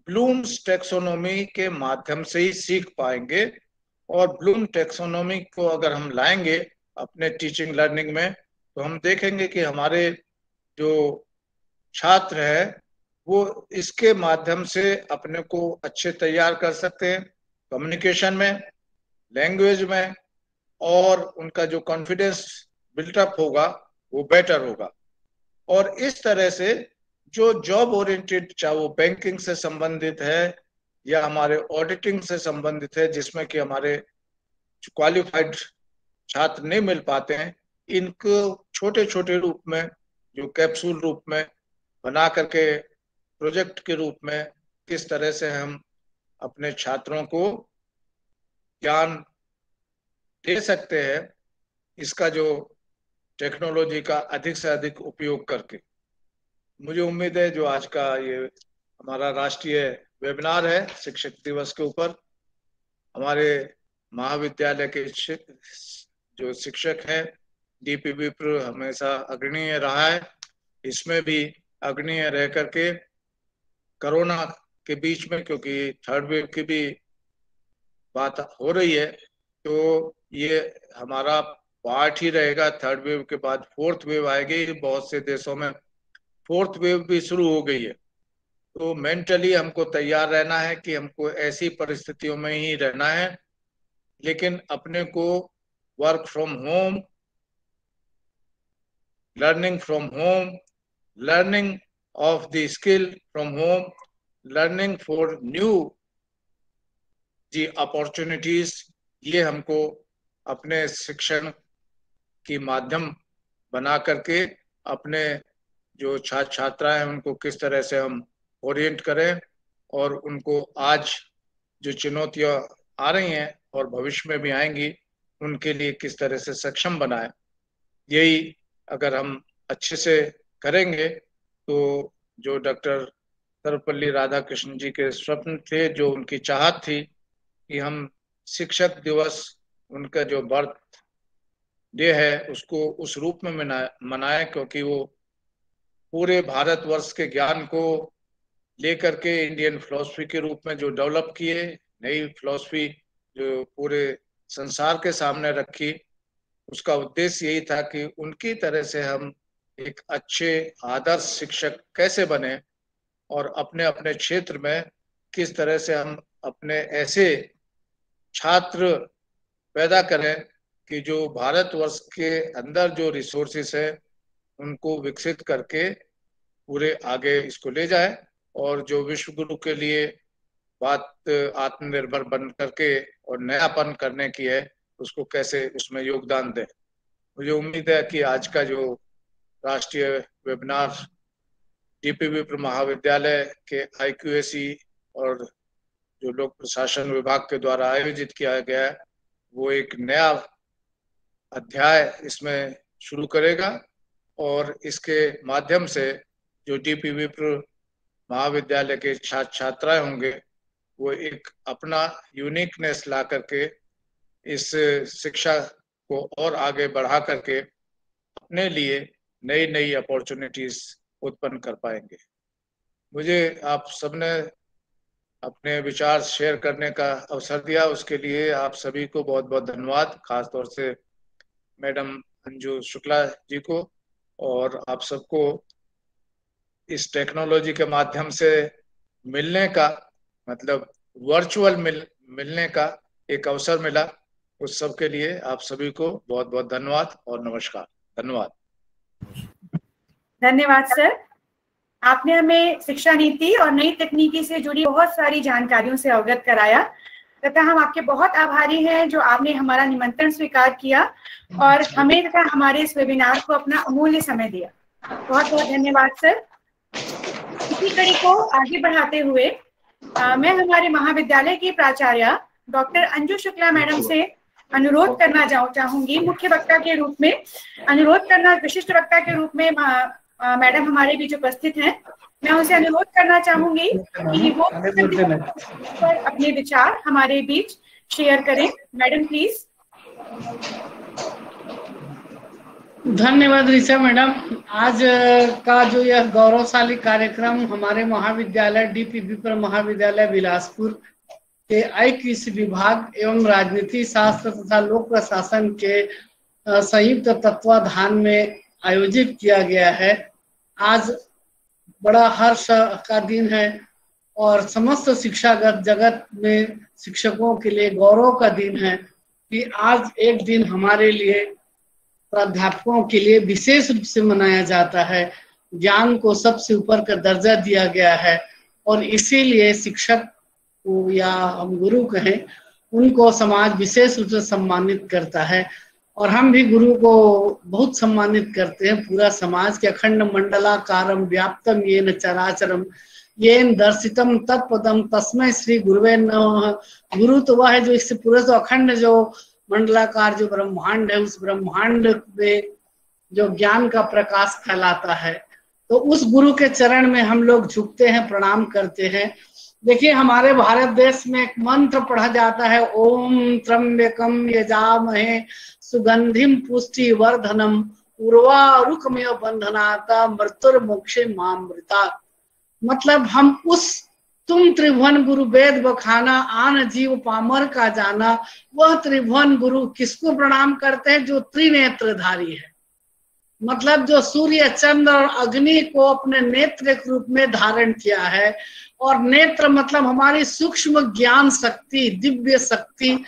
ब्लूम्स टैक्सोनॉमी के माध्यम से ही सीख पाएंगे। और ब्लूम टैक्सोनॉमी को अगर हम लाएंगे अपने टीचिंग लर्निंग में, तो हम देखेंगे कि हमारे जो छात्र है वो इसके माध्यम से अपने को अच्छे तैयार कर सकते हैं कम्युनिकेशन में, लैंग्वेज में, और उनका जो कॉन्फिडेंस बिल्टअप होगा वो बेटर होगा। और इस तरह से जो जॉब ओरिएंटेड, चाहे वो बैंकिंग से संबंधित है या हमारे ऑडिटिंग से संबंधित है, जिसमें कि हमारे क्वालिफाइड छात्र नहीं मिल पाते हैं, इनको छोटे छोटे रूप में, जो कैप्सूल रूप में बना करके, प्रोजेक्ट के रूप में किस तरह से हम अपने छात्रों को ज्ञान दे सकते हैं, इसका जो टेक्नोलॉजी का अधिक से अधिक उपयोग करके। मुझे उम्मीद है जो आज का ये हमारा राष्ट्रीय वेबिनार है शिक्षक दिवस के ऊपर, हमारे महाविद्यालय के जो शिक्षक हैं, डीपी विप्र हमेशा अग्रणीय रहा है, इसमें भी अग्रणीय रह करके कोरोना के बीच में, क्योंकि थर्ड वेव की भी बात हो रही है, तो ये हमारा पार्ट ही रहेगा। थर्ड वेव के बाद फोर्थ वेव आएगी, बहुत से देशों में फोर्थ वेव भी शुरू हो गई है। तो मेंटली हमको तैयार रहना है कि हमको ऐसी परिस्थितियों में ही रहना है, लेकिन अपने को work from home, learning from home, learning of the skill from home, learning for new the opportunities, ये हमको अपने शिक्षण की माध्यम बना करके अपने जो छात्र छात्राएं हैं उनको किस तरह से हम ओरिएंट करें, और उनको आज जो चुनौतियां आ रही हैं और भविष्य में भी आएंगी, उनके लिए किस तरह से सक्षम बनाएं। यही अगर हम अच्छे से करेंगे तो जो डॉक्टर सर्वपल्ली राधाकृष्णन जी के स्वप्न थे, जो उनकी चाहत थी कि हम शिक्षक दिवस, उनका जो बर्थ डे है, उसको उस रूप में मनाएं, क्योंकि वो पूरे भारतवर्ष के ज्ञान को लेकर के इंडियन फिलॉसफी के रूप में जो डेवलप किए, नई फिलॉसफी जो पूरे संसार के सामने रखी, उसका उद्देश्य यही था कि उनकी तरह से हम एक अच्छे आदर्श शिक्षक कैसे बने, और अपने अपने क्षेत्र में किस तरह से हम अपने ऐसे छात्र पैदा करें कि जो भारतवर्ष के अंदर जो रिसोर्सेस है उनको विकसित करके पूरे आगे इसको ले जाए, और जो विश्व गुरु के लिए बात आत्मनिर्भर बन करके और नयापन करने की है, उसको कैसे उसमें योगदान दें। मुझे उम्मीद है कि आज का जो राष्ट्रीय वेबिनार डीपी विप्र महाविद्यालय के IQAC और जो लोक प्रशासन विभाग के द्वारा आयोजित किया गया है, वो एक नया अध्याय इसमें शुरू करेगा और इसके माध्यम से जो डीपी विप्र महाविद्यालय के छात्र छात्राएं होंगे वो एक अपना यूनिकनेस ला करके इस शिक्षा को और आगे बढ़ा करके अपने लिए नई नई अपॉर्चुनिटीज उत्पन्न कर पाएंगे। मुझे आप सबने अपने विचार शेयर करने का अवसर दिया, उसके लिए आप सभी को बहुत बहुत धन्यवाद, खासतौर से मैडम अंजू शुक्ला जी को और आप सबको इस टेक्नोलॉजी के माध्यम से मिलने का मतलब वर्चुअल मिलने का एक अवसर मिला। उस सब के लिए आप सभी को बहुत बहुत धन्यवाद और नमस्कार। धन्यवाद। धन्यवाद सर, आपने हमें शिक्षा नीति और नई तकनीकी से जुड़ी बहुत सारी जानकारियों से अवगत कराया तथा हम आपके बहुत आभारी हैं जो आपने हमारा निमंत्रण स्वीकार किया और हमें तथा हमारे इस वेबिनार को अपना अमूल्य समय दिया। बहुत बहुत धन्यवाद सर। इसी कड़ी को आगे बढ़ाते हुए मैं हमारे महाविद्यालय की प्राचार्य डॉक्टर अंजू शुक्ला मैडम से अनुरोध करना चाहूंगी, मुख्य वक्ता के रूप में अनुरोध करना, विशिष्ट वक्ता के रूप में मैडम हमारे बीच उपस्थित हैं। मैं उनसे अनुरोध करना चाहूंगी कि वो पर अपने विचार हमारे बीच शेयर करें। Madam please. धन्यवाद ऋचा मैडम। आज का जो यह गौरवशाली कार्यक्रम हमारे महाविद्यालय डीपी विप्र महाविद्यालय बिलासपुर के IQAC विभाग एवं राजनीति शास्त्र तथा लोक प्रशासन के संयुक्त तत्वाधान में आयोजित किया गया है। आज बड़ा हर्ष का दिन है और समस्त शिक्षागत जगत में शिक्षकों के लिए गौरव का दिन है कि आज एक दिन हमारे लिए प्राध्यापकों के लिए विशेष रूप से मनाया जाता है। ज्ञान को सबसे ऊपर का दर्जा दिया गया है और इसीलिए शिक्षक को या हम गुरु कहें उनको समाज विशेष रूप से सम्मानित करता है और हम भी गुरु को बहुत सम्मानित करते हैं। पूरा समाज के अखंड मंडलाकारम व्याप्तम येन चराचरम येन दर्शितम तत्पदम तस्मै श्री गुरुवे नमः। गुरु तो वह है जो इससे पूरे तो अखंड जो मंडलाकार जो ब्रह्मांड है, उस ब्रह्मांड में जो ज्ञान का प्रकाश फैलाता है, तो उस गुरु के चरण में हम लोग झुकते हैं, प्रणाम करते हैं। देखिए हमारे भारत देश में एक मंत्र पढ़ा जाता है, ओम त्र्यंबकम यजामहे सुगंधिम पुष्टि वर्धनम उर्वारुकमेव बंधनाता मृत्युर्मोक्षे मामृता। मतलब हम उस तुम त्रिभुवन गुरु वेद बखाना आन जीव पामर का जाना, वह त्रिभुवन गुरु किसको प्रणाम करते हैं? जो त्रिनेत्रधारी है, मतलब जो सूर्य चंद्र और अग्नि को अपने नेत्र के रूप में धारण किया है। और नेत्र मतलब हमारी सूक्ष्म ज्ञान शक्ति, दिव्य शक्ति,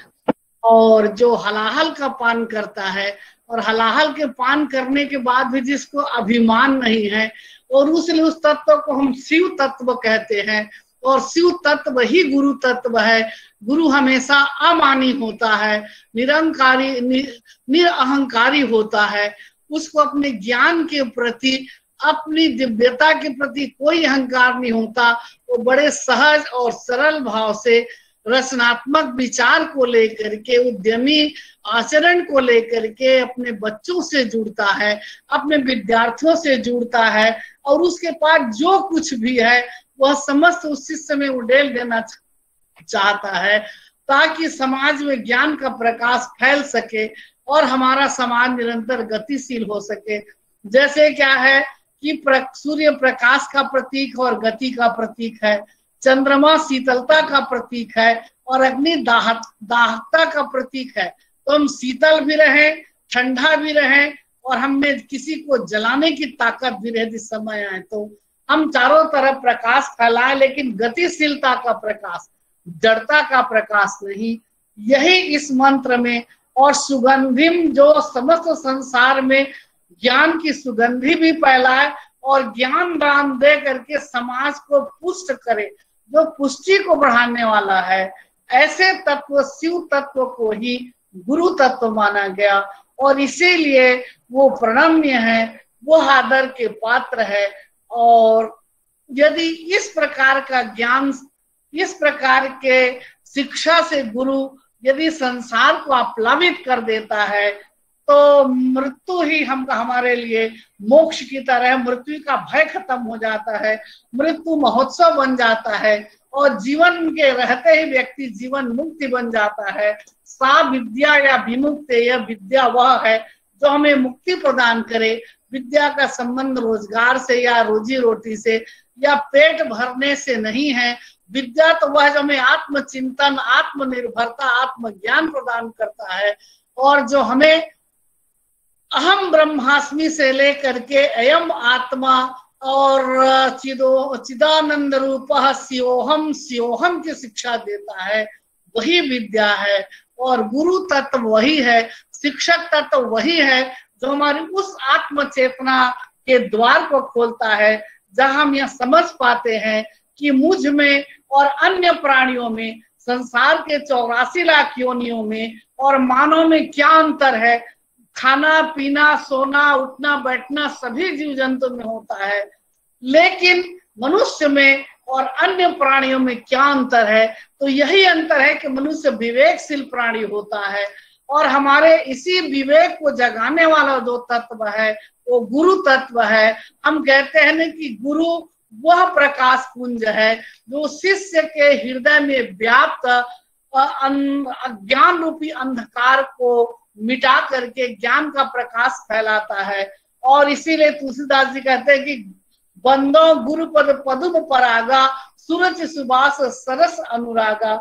और जो हलाहल का पान करता है और हलाहल के पान करने के बाद भी जिसको अभिमान नहीं है, और उसलिए उस तत्व को हम शिव तत्व कहते हैं। और शिव तत्व ही गुरु तत्व है। गुरु हमेशा अमानी होता है, निरंकारी निरअहंकारी होता है। उसको अपने ज्ञान के प्रति, अपनी दिव्यता के प्रति कोई अहंकार नहीं होता। वो बड़े सहज और सरल भाव से रचनात्मक विचार को लेकर के, उद्यमी आचरण को लेकर के अपने बच्चों से जुड़ता है, अपने विद्यार्थियों से जुड़ता है, और उसके पास जो कुछ भी है वह समस्त उस शिष्य में उड़ेल देना चाहता है, ताकि समाज में ज्ञान का प्रकाश फैल सके और हमारा समाज निरंतर गतिशील हो सके। जैसे क्या है कि सूर्य प्रकाश का प्रतीक और गति का प्रतीक है, चंद्रमा शीतलता का प्रतीक है और अग्नि दाहकता का प्रतीक है। तो हम शीतल भी रहें, ठंडा भी रहें और हमें किसी को जलाने की ताकत भी रहे जिस समय आए, तो हम चारों तरफ प्रकाश फैलाएं, लेकिन गतिशीलता का प्रकाश, जड़ता का प्रकाश नहीं। यही इस मंत्र में। और सुगंधिम, जो समस्त संसार में ज्ञान की सुगंधि भी फैलाए और ज्ञान दान दे करके समाज को पुष्ट करे, जो पुष्टि को बढ़ाने वाला है। ऐसे तत्व, शिव तत्व को ही गुरु तत्व माना गया और इसीलिए वो प्रणम्य है, वो आदर के पात्र है। और यदि इस प्रकार का ज्ञान, इस प्रकार के शिक्षा से गुरु यदि संसार को आप्लावित कर देता है तो मृत्यु ही हमारे लिए मोक्ष की तरह, मृत्यु का भय खत्म हो जाता है, मृत्यु महोत्सव बन जाता है और जीवन के रहते ही व्यक्ति जीवन मुक्ति बन जाता है। सा विद्या या विमुक्त, यह विद्या वह है जो हमें मुक्ति प्रदान करे। विद्या का संबंध रोजगार से या रोजी रोटी से या पेट भरने से नहीं है। विद्या तो वह जो हमें आत्मचिंतन, आत्मनिर्भरता, आत्मज्ञान प्रदान करता है और जो हमें अहम ब्रह्मास्मि से लेकर के अयम आत्मा और चिदानंद रूप शिवोहम शिवोहम की शिक्षा देता है, वही विद्या है। और गुरु तत्व वही है, शिक्षक तत्व वही है जो हमारी उस आत्म चेतना के द्वार को खोलता है, जहां हम यह समझ पाते हैं कि मुझ में और अन्य प्राणियों में, संसार के 84 लाख योनियों में और मानव में क्या अंतर है। खाना पीना, सोना, उठना बैठना सभी जीव जंतु में होता है, लेकिन मनुष्य में और अन्य प्राणियों में क्या अंतर है? तो यही अंतर है कि मनुष्य विवेकशील प्राणी होता है और हमारे इसी विवेक को जगाने वाला जो तत्व है वो गुरु तत्व है। हम कहते हैं ना कि गुरु वह प्रकाश पुंज है जो शिष्य के हृदय में व्याप्त अज्ञान रूपी अंधकार को मिटा करके ज्ञान का प्रकाश फैलाता है। और इसीलिए तुलसीदास जी कहते हैं कि बंदो गुरुपद पदुम परागा सूरज सुबास सरस अनुरागा,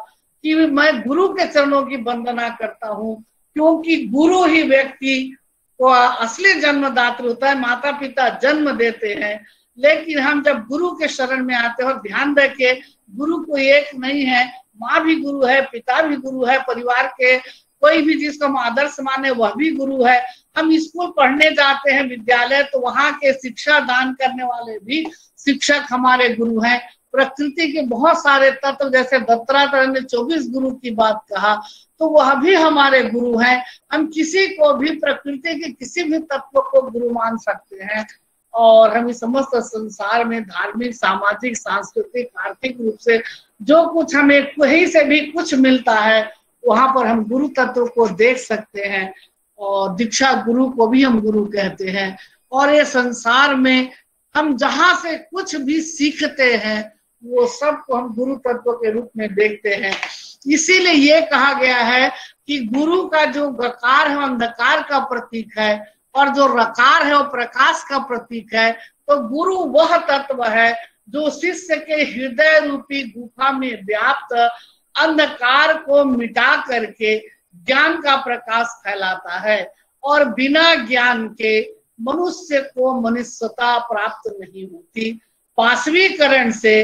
कि मैं गुरु के चरणों की वंदना करता हूँ, क्योंकि गुरु ही व्यक्ति को असली जन्मदाता होता है। माता पिता जन्म देते हैं, लेकिन हम जब गुरु के शरण में आते हैं, और ध्यान रखिए गुरु कोई एक नहीं है, माँ भी गुरु है, पिता भी गुरु है, परिवार के कोई भी जिसको हम आदर्श माने वह भी गुरु है। हम स्कूल पढ़ने जाते हैं, विद्यालय, तो वहाँ के शिक्षा दान करने वाले भी शिक्षक हमारे गुरु हैं। प्रकृति के बहुत सारे तत्व, जैसे दत्तात्रेय ने 24 गुरु की बात कहा, तो वह भी हमारे गुरु हैं। हम किसी को भी प्रकृति के किसी भी तत्व को गुरु मान सकते हैं और हम इस समस्त संसार में धार्मिक, सामाजिक, सांस्कृतिक, आर्थिक रूप से जो कुछ हमें कहीं से भी कुछ मिलता है, वहां पर हम गुरु तत्व को देख सकते हैं। और दीक्षा गुरु को भी हम गुरु कहते हैं। और ये संसार में हम जहां से कुछ भी सीखते हैं वो सब को हम गुरु तत्व के रूप में देखते हैं। इसीलिए ये कहा गया है कि गुरु का जो गकार है अंधकार का प्रतीक है और जो रकार है वो प्रकाश का प्रतीक है। तो गुरु वह तत्व है जो शिष्य के हृदय रूपी गुफा में व्याप्त अंधकार को मिटा करके ज्ञान का प्रकाश फैलाता है। और बिना ज्ञान के मनुष्य को मनुष्यता प्राप्त नहीं होती। पाशवीकरण से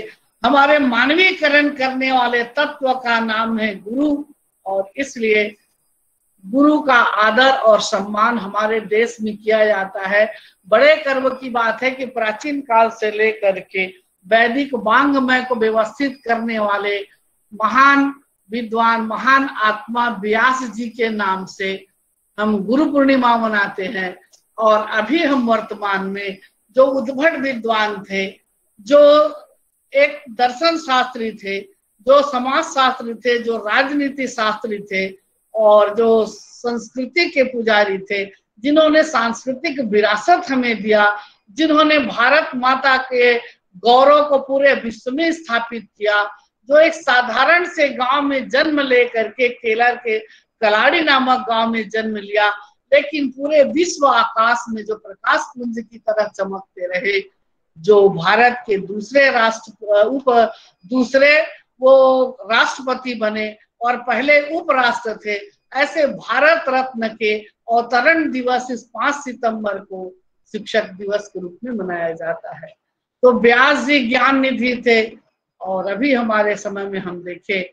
हमारे मानवीकरण करने वाले तत्व का नाम है गुरु। और इसलिए गुरु का आदर और सम्मान हमारे देश में किया जाता है। बड़े गर्व की बात है कि प्राचीन काल से लेकर के वैदिक वांग्मय को व्यवस्थित करने वाले महान विद्वान, महान आत्मा व्यास जी के नाम से हम गुरु पूर्णिमा मनाते हैं। और अभी हम वर्तमान में जो उद्भट विद्वान थे, जो एक दर्शन शास्त्री थे, जो समाज शास्त्री थे, जो राजनीति शास्त्री थे और जो संस्कृति के पुजारी थे, जिन्होंने सांस्कृतिक विरासत हमें दिया, जिन्होंने भारत माता के गौरव को पूरे विश्व में स्थापित किया, जो एक साधारण से गांव में जन्म लेकर के केरल के कलाड़ी नामक गांव में जन्म लिया, लेकिन पूरे विश्व आकाश में जो प्रकाश पुंज की तरह चमकते रहे, जो भारत के दूसरे वो राष्ट्रपति बने और पहले उपराष्ट्र थे। ऐसे भारत रत्न के अवतरण दिवस इस 5 सितंबर को शिक्षक दिवस के रूप में मनाया जाता है। तो व्यास जी ज्ञान निधि थे। और अभी हमारे समय में हम देखें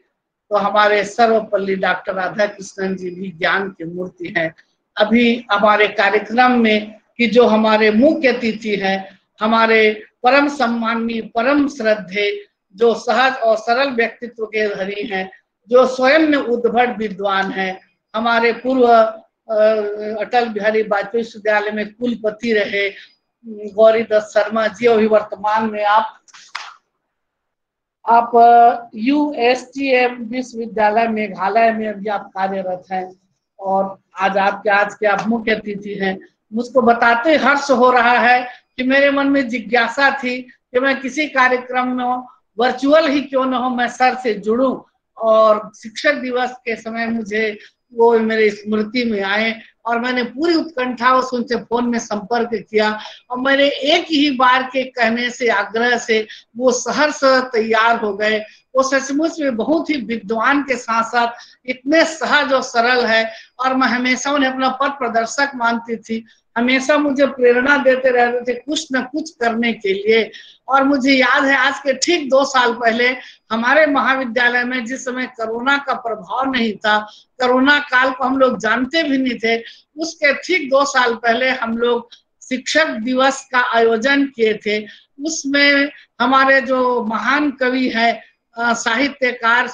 तो हमारे सर्वपल्ली डॉक्टर राधा कृष्णन जी भी ज्ञान की मूर्ति हैं। अभी हमारे कार्यक्रम में कि जो हमारे मुख्य अतिथि हैं, हमारे परम सम्माननीय, परम श्रद्धे, जो सहज और सरल व्यक्तित्व के धनी हैं, जो स्वयं में उद्भट विद्वान हैं, हमारे पूर्व अटल बिहारी वाजपेयी विश्वविद्यालय में कुलपति रहे गौरी दत्त शर्मा जी, अभी वर्तमान में आप USTM विश्वविद्यालय मेघालय में अभी आप कार्यरत हैं और आज के आप मुख्य अतिथि हैं। मुझको बताते हर्ष हो रहा है कि मेरे मन में जिज्ञासा थी कि मैं किसी कार्यक्रम में वर्चुअल ही क्यों न हो मैं सर से जुड़ूं, और शिक्षक दिवस के समय मुझे वो मेरे स्मृति में आए और मैंने पूरी उत्कंठा उनसे फोन में संपर्क किया और मैंने एक ही बार के कहने से, आग्रह से वो सहर्ष तैयार हो गए। वो सचमुच में बहुत ही विद्वान के साथ साथ इतने सहज और सरल है और मैं हमेशा उन्हें अपना पथ प्रदर्शक मानती थी। हमेशा मुझे प्रेरणा देते रहते थे कुछ न कुछ करने के लिए। और मुझे याद है आज के ठीक 2 साल पहले हमारे महाविद्यालय में, जिस समय कोरोना का प्रभाव नहीं था, कोरोना काल को हम लोग जानते भी नहीं थे, उसके ठीक 2 साल पहले हम लोग शिक्षक दिवस का आयोजन किए थे। उसमें हमारे जो महान कवि है, साहित्यकार,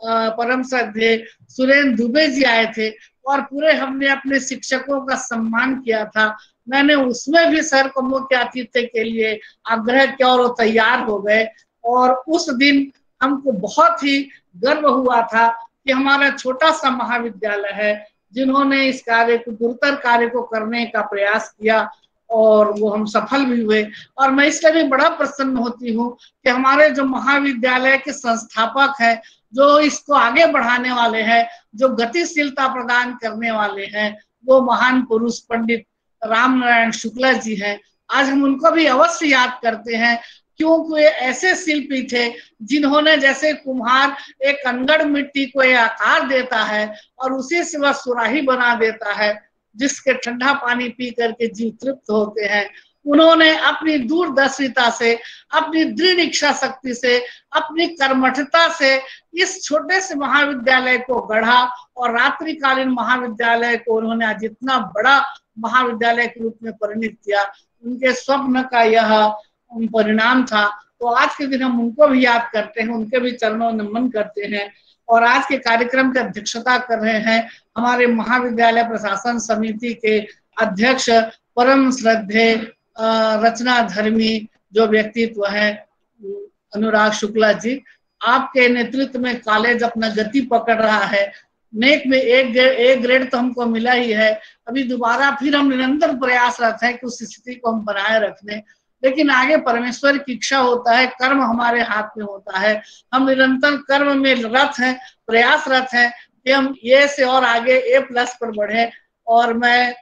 परम श्रद्धेय सुरेंद्र दुबे जी आए थे और पूरे हमने अपने शिक्षकों का सम्मान किया था। मैंने उसमें भी सर को मुख्य अतिथि के लिए आग्रह किया और वो तैयार हो गए। और उस दिन हमको बहुत ही गर्व हुआ था कि हमारा छोटा सा महाविद्यालय है जिन्होंने इस कार्य को, गुरुतर कार्य को करने का प्रयास किया और वो हम सफल भी हुए। और मैं इसलिए भी बड़ा प्रसन्न होती हूँ कि हमारे जो महाविद्यालय के संस्थापक हैं, जो इसको आगे बढ़ाने वाले हैं, जो गतिशीलता प्रदान करने वाले हैं, वो महान पुरुष पंडित राम नारायण शुक्ला जी हैं। आज हम उनको भी अवश्य याद करते हैं क्योंकि वे ऐसे शिल्पी थे जिन्होंने, जैसे कुम्हार एक अनगढ़ मिट्टी को एक आकार देता है और उसी से वह सुराही बना देता है जिसके ठंडा पानी पी करके जीव तृप्त होते हैं, उन्होंने अपनी दूरदर्शिता से, अपनी दृढ़ इच्छा शक्ति से, अपनी कर्मठता से इस छोटे से महाविद्यालय को गढ़ा और रात्रिकालीन महाविद्यालय को उन्होंने आज इतना बड़ा महाविद्यालय के रूप में परिणित किया। उनके स्वप्न का यह परिणाम था। तो आज के दिन हम उनको भी याद करते हैं, उनके भी चरणों में नमन करते हैं। और आज के कार्यक्रम की अध्यक्षता कर रहे हैं हमारे महाविद्यालय प्रशासन समिति के अध्यक्ष परम श्रद्धेय रचना धर्मी जो व्यक्तित्व है अनुराग शुक्ला जी। आपके नेतृत्व में कॉलेज अपना गति पकड़ रहा है। नेक में एक ग्रेड तो हमको मिला ही है। अभी दोबारा फिर हम निरंतर प्रयासरत हैं कि उस स्थिति को हम बनाए रखने, लेकिन आगे परमेश्वर की इच्छा होता है, कर्म हमारे हाथ में होता है। हम निरंतर कर्म में रत हैं, प्रयासरत हैं कि हम ए से और आगे A+ पर बढ़े। और मैं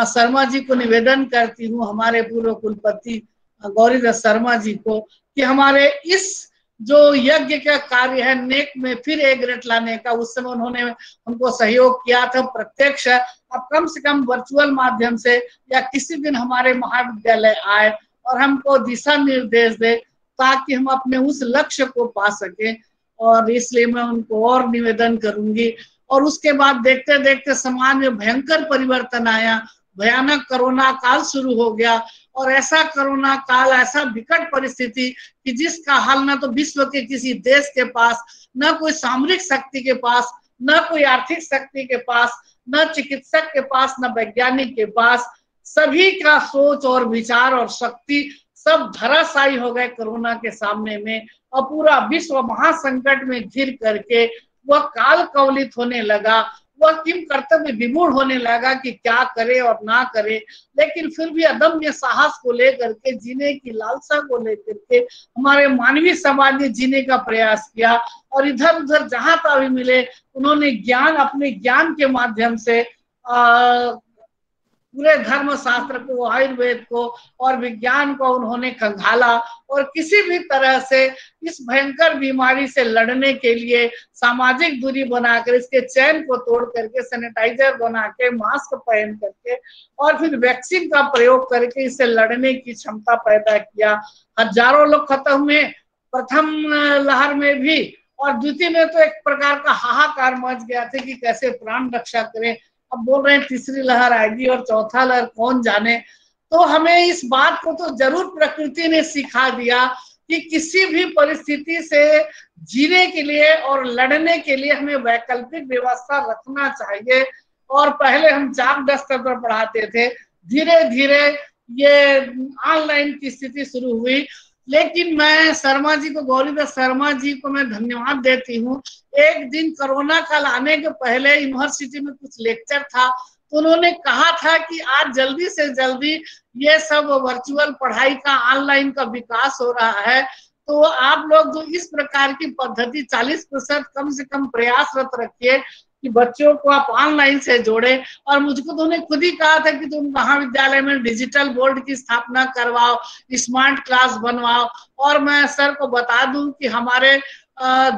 शर्मा जी को निवेदन करती हूँ, हमारे पूर्व कुलपति गौरी दत्त शर्मा जी को, कि हमारे इस जो यज्ञ का कार्य है नेक में फिर A ग्रेड लाने का, उस समय उन्होंने हमको सहयोग किया था प्रत्यक्ष। अब कम से कम वर्चुअल माध्यम से या किसी दिन हमारे महाविद्यालय आए और हमको दिशा निर्देश दे ताकि हम अपने उस लक्ष्य को पा सके। और इसलिए मैं उनको और निवेदन करूंगी। और उसके बाद देखते देखते समाज में भयंकर परिवर्तन आया, भयानक कोरोना काल शुरू हो गया। और ऐसा कोरोना काल, ऐसा विकट परिस्थिति कि जिसका हल न तो विश्व के किसी देश के पास, न कोई सामरिक शक्ति के पास, न कोई आर्थिक शक्ति के पास, न चिकित्सक के पास, न वैज्ञानिक के पास, सभी का सोच और विचार और शक्ति सब धराशायी हो गए कोरोना के सामने में। और पूरा विश्व महासंकट में घिर करके वह काल कवलित होने लगा, वह किम कर्तव्य विमूढ़ होने लगा कि क्या करे और ना करे। लेकिन फिर भी अदम्य साहस को लेकर के, जीने की लालसा को लेकर के हमारे मानवीय समाज ने जीने का प्रयास किया। और इधर उधर जहां तक भी मिले उन्होंने ज्ञान, अपने ज्ञान के माध्यम से पूरे धर्म शास्त्र को, आयुर्वेद को और विज्ञान को उन्होंने खंगाला। और किसी भी तरह से इस भयंकर बीमारी से लड़ने के लिए सामाजिक दूरी बनाकर, इसके चैन को तोड़ करके, सैनिटाइजर बना के, मास्क पहन करके और फिर वैक्सीन का प्रयोग करके इससे लड़ने की क्षमता पैदा किया। हजारों लोग खत्म हुए प्रथम लहर में भी, और द्वितीय में तो एक प्रकार का हाहाकार मच गया था कि कैसे प्राण रक्षा करें। अब बोल रहे हैं तीसरी लहर आएगी और चौथा लहर कौन जाने। तो हमें इस बात को तो जरूर प्रकृति ने सिखा दिया कि किसी भी परिस्थिति से जीने के लिए और लड़ने के लिए हमें वैकल्पिक व्यवस्था रखना चाहिए। और पहले हम चाक डस्टर पर पढ़ाते थे, धीरे धीरे ये ऑनलाइन की स्थिति शुरू हुई। लेकिन मैं शर्मा जी को, गौरीदत्त शर्मा जी को मैं धन्यवाद देती हूँ। एक दिन कोरोना काल आने के पहले यूनिवर्सिटी में कुछ लेक्चर था, तो उन्होंने कहा था कि आज जल्दी से जल्दी ये सब वर्चुअल पढ़ाई का, ऑनलाइन का विकास हो रहा है, तो आप लोग जो इस प्रकार की पद्धति 40% कम से कम प्रयासरत रखिए कि बच्चों को आप ऑनलाइन से जोड़े। और मुझको तो उन्होंने खुद ही कहा था कि तुम महाविद्यालय में डिजिटल बोर्ड की स्थापना करवाओ, स्मार्ट क्लास बनवाओ। और मैं सर को बता दूं कि हमारे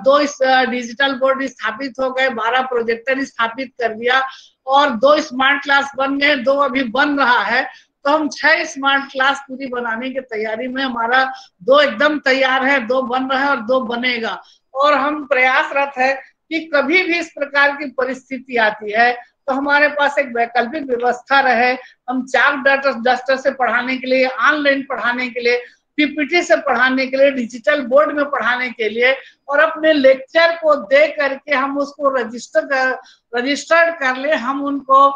2 डिजिटल बोर्ड स्थापित हो गए, 12 प्रोजेक्टर स्थापित कर दिया और 2 स्मार्ट क्लास बन गए, 2 अभी बन रहा है। तो हम 6 स्मार्ट क्लास पूरी बनाने की तैयारी में, हमारा 2 एकदम तैयार है, 2 बन रहा है और 2 बनेगा। और हम प्रयासरत है कि कभी भी इस प्रकार की परिस्थिति आती है तो हमारे पास एक वैकल्पिक व्यवस्था रहे। हम चाक डस्टर से पढ़ाने के लिए, ऑनलाइन पढ़ाने के लिए, पीपीटी से पढ़ाने के लिए, डिजिटल बोर्ड में पढ़ाने के लिए, और अपने लेक्चर को दे करके हम उसको रजिस्टर्ड कर ले, हम उनको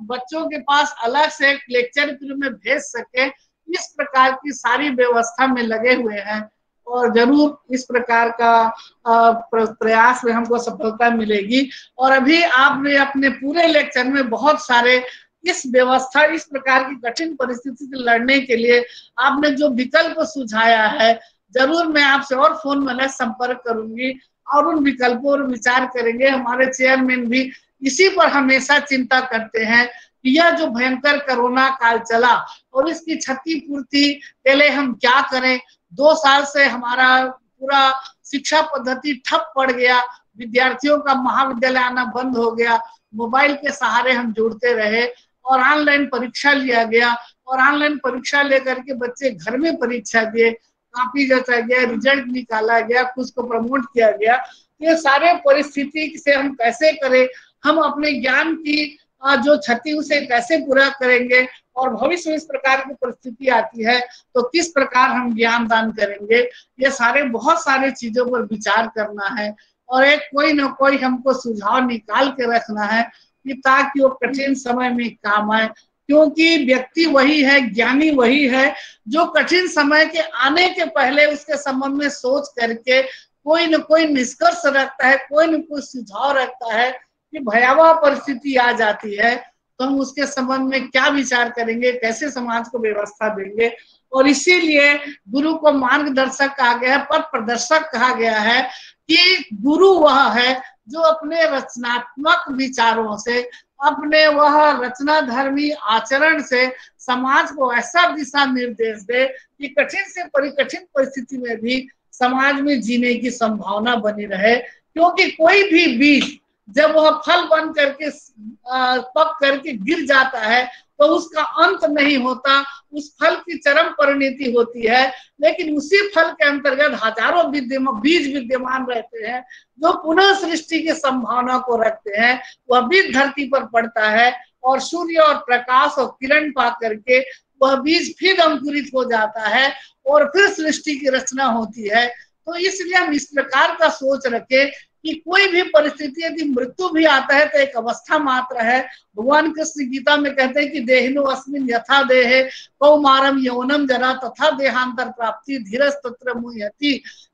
बच्चों के पास अलग से एक लेक्चर में भेज सके। इस प्रकार की सारी व्यवस्था में लगे हुए हैं और जरूर इस प्रकार का प्रयास में हमको सफलता मिलेगी। और अभी आपने अपने पूरे लेक्चर में बहुत सारे इस व्यवस्था, इस प्रकार की कठिन परिस्थिति से लड़ने के लिए आपने जो विकल्प सुझाया है, जरूर मैं आपसे और फोन में संपर्क करूंगी और उन विकल्पों पर विचार करेंगे। हमारे चेयरमैन भी इसी पर हमेशा चिंता करते हैं कि यह जो भयंकर कोरोना काल चला और इसकी क्षतिपूर्ति के लिए हम क्या करें। 2 साल से हमारा पूरा शिक्षा पद्धति ठप पड़ गया, विद्यार्थियों का महाविद्यालय आना बंद हो गया, मोबाइल के सहारे हम जुड़ते रहे और ऑनलाइन परीक्षा लिया गया। और ऑनलाइन परीक्षा लेकर के बच्चे घर में परीक्षा दिए, कॉपी जचा गया, रिजल्ट निकाला गया, कुछ को प्रमोट किया गया। ये सारे परिस्थिति से हम कैसे करें, हम अपने ज्ञान की जो क्षति उसे कैसे पूरा करेंगे, और भविष्य में इस प्रकार की परिस्थिति आती है तो किस प्रकार हम ज्ञान दान करेंगे, ये सारे बहुत सारे चीजों पर विचार करना है। और एक कोई न कोई हमको सुझाव निकाल के रखना है कि ताकि वो कठिन समय में काम आए। क्योंकि व्यक्ति वही है, ज्ञानी वही है जो कठिन समय के आने के पहले उसके संबंध में सोच करके कोई न कोई निष्कर्ष रखता है, कोई न कोई सुझाव रखता है कि भयावह परिस्थिति आ जाती है तो हम उसके संबंध में क्या विचार करेंगे, कैसे समाज को व्यवस्था देंगे। और इसीलिए गुरु को मार्गदर्शक कहा गया है, पथ प्रदर्शक कहा गया है कि गुरु वह है जो अपने रचनात्मक विचारों से, अपने वह रचनाधर्मी आचरण से समाज को ऐसा दिशा निर्देश दे कि कठिन से कठिन परिस्थिति में भी समाज में जीने की संभावना बनी रहे। क्योंकि कोई भी बीज जब वह फल बन करके पक करके गिर जाता है तो उसका अंत नहीं होता, उस फल की चरम परिणति होती है। लेकिन उसी फल के अंतर्गत हजारों बीज विद्यमान रहते हैं जो पुनः सृष्टि की संभावना को रखते हैं। वह बीज धरती पर पड़ता है और सूर्य और प्रकाश और किरण पा करके वह बीज फिर अंकुरित हो जाता है और फिर सृष्टि की रचना होती है। तो इसलिए हम इस प्रकार का सोच रखें कि कोई भी परिस्थिति, यदि मृत्यु भी आता है तो एक अवस्था मात्र है। भगवान कृष्ण गीता में कहते हैं कि देहिनो अस्मिन् यथा देहे कौमारम यौनम जरा तथा देहांतर प्राप्ति धीरज तत्र मुह्यति।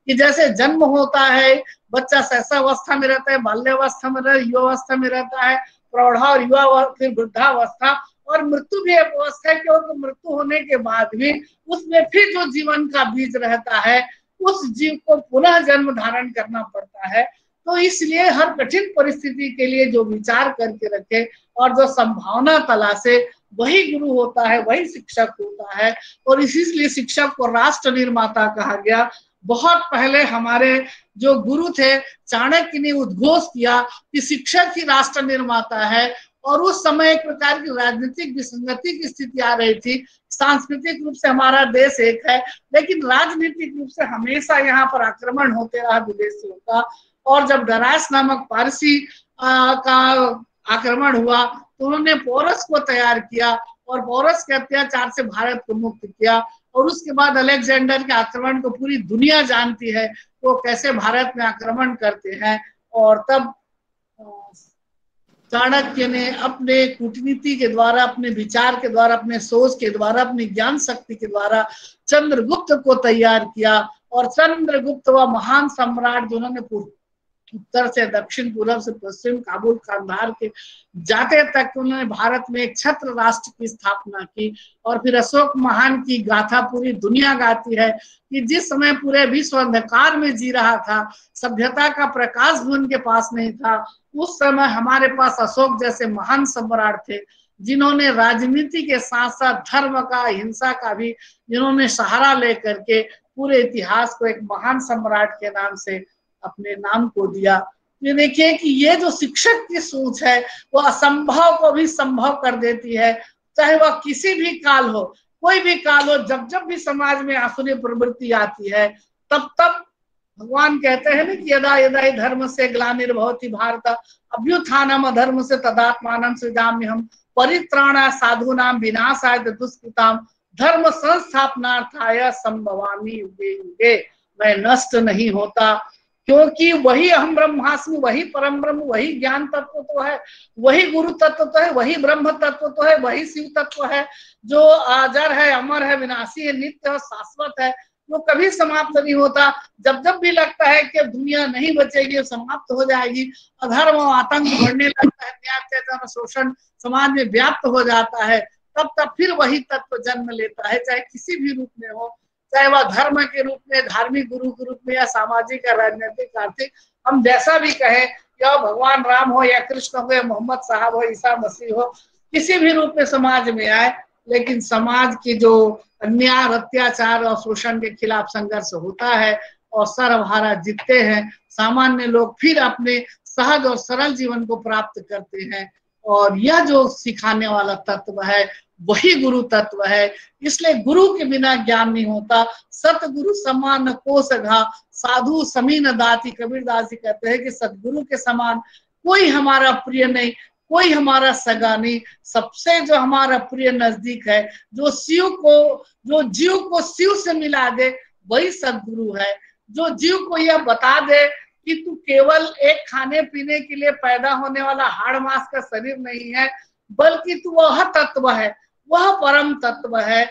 कि जैसे जन्म होता है, बच्चा शैशवावस्था में रहता है, बाल्यावस्था में रहता है, युवावस्था में रहता है, प्रौढ़ा और युवा, फिर वृद्धावस्था, और मृत्यु भी एक अवस्था है कि मृत्यु होने के बाद भी उसमें फिर जो जीवन का बीज रहता है उस जीव को पुनः जन्म धारण करना पड़ता है। तो इसलिए हर कठिन परिस्थिति के लिए जो विचार करके रखे और जो संभावना तलाशे, वही गुरु होता है, वही शिक्षक होता है। और इसलिए शिक्षक को राष्ट्र निर्माता कहा गया। बहुत पहले हमारे जो गुरु थे चाणक्य ने उद्घोष किया कि शिक्षक ही राष्ट्र निर्माता है। और उस समय एक प्रकार की राजनीतिक विसंगति की स्थिति आ रही थी। सांस्कृतिक रूप से हमारा देश एक है, लेकिन राजनीतिक रूप से हमेशा यहाँ पर आक्रमण होते रहा विदेशियों का। और जब दरास नामक पारसी का आक्रमण हुआ तो उन्होंने पोरस को तैयार किया और पोरस के अत्याचार से भारत को मुक्त किया। और उसके बाद अलेक्जेंडर के आक्रमण को पूरी दुनिया जानती है, वो कैसे भारत में आक्रमण करते हैं। और तब चाणक्य ने अपने कूटनीति के द्वारा, अपने विचार के द्वारा, अपने सोच के द्वारा, अपनी ज्ञान शक्ति के द्वारा चंद्रगुप्त को तैयार किया। और चंद्रगुप्त वह महान सम्राट जिन्होंने उत्तर से दक्षिण, पूर्व से पश्चिम, काबुल, कंधार के जाते तक उन्होंने भारत में एक छत्र राष्ट्र की स्थापना की। और फिर अशोक महान की गाथा पूरी दुनिया गाती है कि जिस समय पूरे विश्व अंधकार में जी रहा था, सभ्यता का प्रकाश भी उनके पास नहीं था, उस समय हमारे पास अशोक जैसे महान सम्राट थे, जिन्होंने राजनीति के साथ साथ धर्म का, हिंसा का भी जिन्होंने सहारा लेकर के पूरे इतिहास को एक महान सम्राट के नाम से अपने नाम को दिया। ये देखिए कि ये जो शिक्षक की सोच है वो असंभव को भी संभव कर देती है, चाहे वह किसी भी काल हो, कोई भी काल हो। जब जब भी समाज में आसुरी प्रवृत्ति आती है, तब तब भगवान कहते हैं ना कि यदा यदा हि धर्म से ग्लानिर्भवति भारत अभ्युत्थानम अधर्म से तदात्मानं सृजाम्यहम् परित्राणाय साधूनां विनाशाय दुष्कृतां धर्म संस्थापनार्थाय संभवामि युगे युगे। मैं नष्ट नहीं होता, क्योंकि वही अहम ब्रह्मास्मि, वही परम ब्रह्म, वही ज्ञान तत्व तो है, वही गुरु तत्व तो है, वही ब्रह्म तत्व तो है, वही शिव तत्व है, जो अजर है, अमर है, विनाशी है, नित्य है, शाश्वत है, वो कभी समाप्त नहीं होता। जब जब भी लगता है कि दुनिया नहीं बचेगी, समाप्त हो जाएगी, अधर्म और आतंक बढ़ने लगता है, न्याय अत्याचार शोषण समाज में व्याप्त हो जाता है, तब फिर वही तत्व जन्म लेता है, चाहे किसी भी रूप में हो, चाहे वह धर्म के रूप में, धार्मिक गुरु के रूप में, या सामाजिक या राजनीतिक आर्थिक, हम जैसा भी कहें, या भगवान राम हो या कृष्ण हो या मोहम्मद साहब हो, ईसा मसीह हो, किसी भी रूप में समाज में आए, लेकिन समाज की जो अन्याय, अत्याचार और शोषण के खिलाफ संघर्ष होता है और सर्वहारा जीतते हैं, सामान्य लोग फिर अपने सहज और सरल जीवन को प्राप्त करते हैं। और यह जो सिखाने वाला तत्व है वही गुरु तत्व है। इसलिए गुरु के बिना ज्ञान नहीं होता। सतगुरु समान को सघा साधु समीन दाती, कबीरदास जी कहते हैं कि सतगुरु के समान कोई हमारा प्रिय नहीं, कोई हमारा सगा नहीं। सबसे जो हमारा प्रिय नजदीक है, जो जीव को शिव से मिला दे, वही सतगुरु है। जो जीव को यह बता दे कि तू केवल एक खाने पीने के लिए पैदा होने वाला हाड़ मांस का शरीर नहीं है, बल्कि तू वह तत्व है, वह परम तत्व है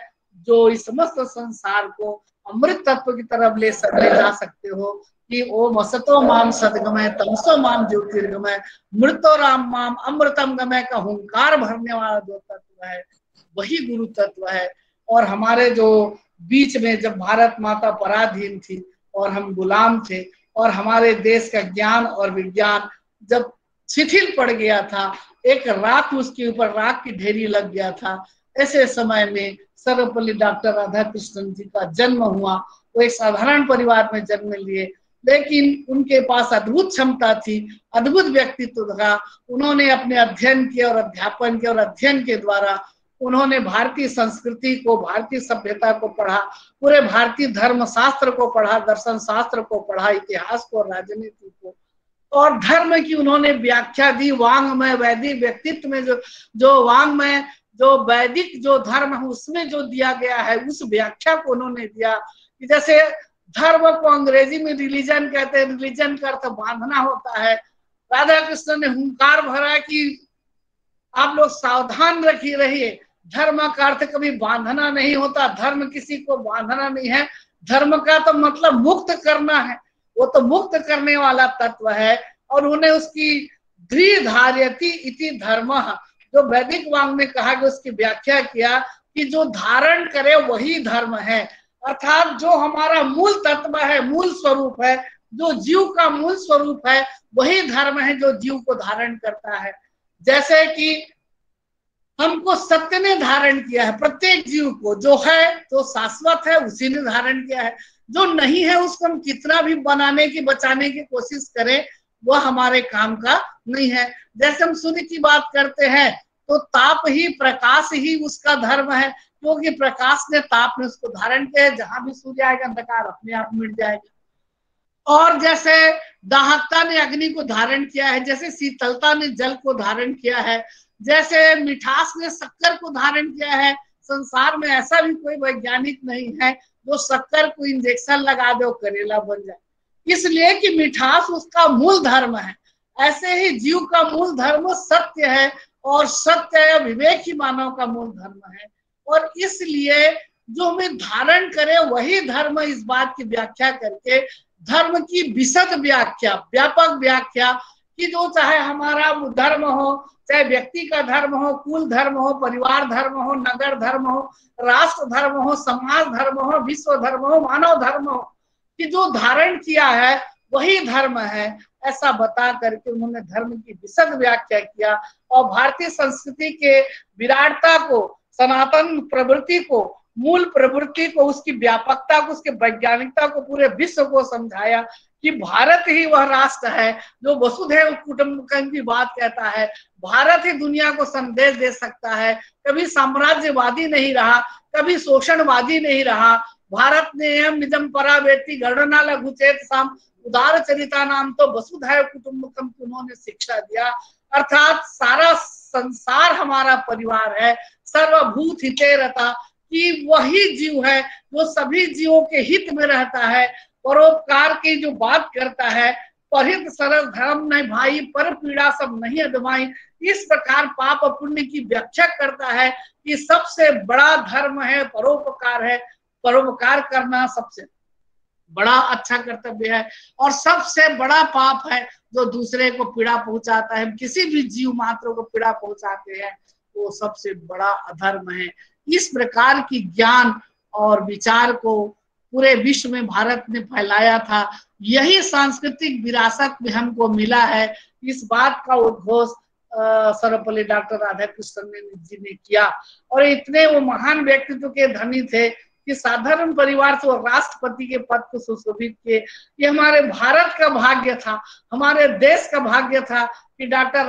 जो इस समस्त संसार को अमृत तत्व की तरफ ले जा सकते हो। कि ओम असतो माम सद्गमय तमसो माम ज्योतिर्गमय मृतो राम माम अमृतम गमय का हुंकार भरने वाला जो तत्व है वही गुरु तत्व है। और हमारे जो बीच में जब भारत माता पराधीन थी और हम गुलाम थे और हमारे देश का ज्ञान और विज्ञान जब शिथिल पड़ गया था, एक रात उसके ऊपर राख की ढेरी लग गया था, ऐसे समय में सर्वपल्ली डॉक्टर राधा कृष्णन जी का जन्म हुआ। वो एक साधारण परिवार में जन्म लिए, लेकिन उनके पास अद्भुत क्षमता थी, अद्भुत व्यक्तित्व था। उन्होंने अपने अध्ययन किया और अध्यापन किया और अध्ययन के द्वारा उन्होंने भारतीय संस्कृति को, भारतीय सभ्यता को पढ़ा, पूरे भारतीय धर्म शास्त्र को पढ़ा, दर्शन शास्त्र को पढ़ा, इतिहास को, राजनीति को, और धर्म की उन्होंने व्याख्या दी। वांग्मय वैदिक व्यक्तित्व में जो वांग्मय जो वैदिक जो धर्म है उसमें जो दिया गया है उस व्याख्या को उन्होंने दिया। कि जैसे धर्म को अंग्रेजी में रिलीजन कहते हैं, रिलीजन का अर्थ बांधना होता है। राधा कृष्ण ने हुंकार भरा कि आप लोग सावधान रहिए, धर्म का अर्थ कभी बांधना नहीं होता, धर्म किसी को बांधना नहीं है, धर्म का तो मतलब मुक्त करना है, वो तो मुक्त करने वाला तत्व है। और उन्हें उसकी द्विधार्यति इति धर्म जो वैदिक वांग में कहा गया उसकी व्याख्या किया कि जो धारण करे वही धर्म है, अर्थात जो हमारा मूल तत्व है, मूल स्वरूप है, जो जीव का मूल स्वरूप है वही धर्म है जो जीव को धारण करता है। जैसे कि हमको सत्य ने धारण किया है, प्रत्येक जीव को, जो है जो शाश्वत है उसी ने धारण किया है, जो नहीं है उसको हम कितना भी बनाने की बचाने की कोशिश करें वह हमारे काम का नहीं है। जैसे हम सूर्य की बात करते हैं तो ताप ही, प्रकाश ही उसका धर्म है, क्योंकि प्रकाश ने ताप ने उसको धारण किया है। जहां भी सूर्य आएगा अंधकार अपने आप मिट जाएगा। और जैसे दाहकता ने अग्नि को धारण किया है, जैसे शीतलता ने जल को धारण किया है, जैसे मिठास ने शक्कर को धारण किया है, संसार में ऐसा भी कोई वैज्ञानिक नहीं है जो शक्कर को इंजेक्शन लगा दे और करेला बन जाए, इसलिए कि मिठास उसका मूल धर्म है। ऐसे ही जीव का मूल धर्म सत्य है और सत्य विवेक ही मानव का मूल धर्म है। और इसलिए जो हमें धारण करे वही धर्म, इस बात की व्याख्या करके धर्म की विशद व्याख्या, व्यापक व्याख्या कि जो चाहे हमारा धर्म हो, चाहे व्यक्ति का धर्म हो, कुल धर्म हो, परिवार धर्म हो, नगर धर्म हो, राष्ट्र धर्म हो, समाज धर्म हो, विश्व धर्म हो, मानव धर्म हो, कि जो धारण किया है वही धर्म है, ऐसा बता करके उन्होंने धर्म की विशद व्याख्या किया। और भारतीय संस्कृति के विराटता को, सनातन प्रवृत्ति को, मूल प्रवृत्ति को, उसकी व्यापकता को, उसके वैज्ञानिकता को पूरे विश्व को समझाया कि भारत ही वह राष्ट्र है जो वसुधैव कुटुंबकम की बात कहता है। भारत ही दुनिया को संदेश दे सकता है, कभी साम्राज्यवादी नहीं रहा, कभी शोषणवादी नहीं रहा। भारत ने एवं निजम परावेति गणना लघुचेत साम उदार चरिता नाम तो वसुधैव कुटुंबकम की उन्होंने शिक्षा दिया। अर्थात सारा संसार हमारा परिवार है, सर्वभूत हिते रता, कि वही जीव है जो सभी जीवों के हित में रहता है, परोपकार की जो बात करता है, परहित सरल धर्म नहीं भाई, पर पीड़ा सब नहीं अदमाई, इस प्रकार पाप पुण्य की व्याख्या करता है कि सबसे बड़ा धर्म है परोपकार है। परोपकार करना सबसे बड़ा अच्छा कर्तव्य है और सबसे बड़ा पाप है जो दूसरे को पीड़ा पहुंचाता है, किसी भी जीव मात्र को पीड़ा पहुंचाते हैं, वो सबसे बड़ा अधर्म है। इस प्रकार की ज्ञान और विचार को पूरे विश्व में भारत ने फैलाया था। यही सांस्कृतिक विरासत में हमको मिला है। इस बात का उद्घोष सर्वपल्ली डॉक्टर राधा कृष्णन जी ने किया। और इतने वो महान व्यक्तित्व के धनी थे कि साधारण परिवार से वो राष्ट्रपति के पद को सुशोभित किए। ये हमारे भारत का भाग्य था, हमारे देश का भाग्य था कि डॉक्टर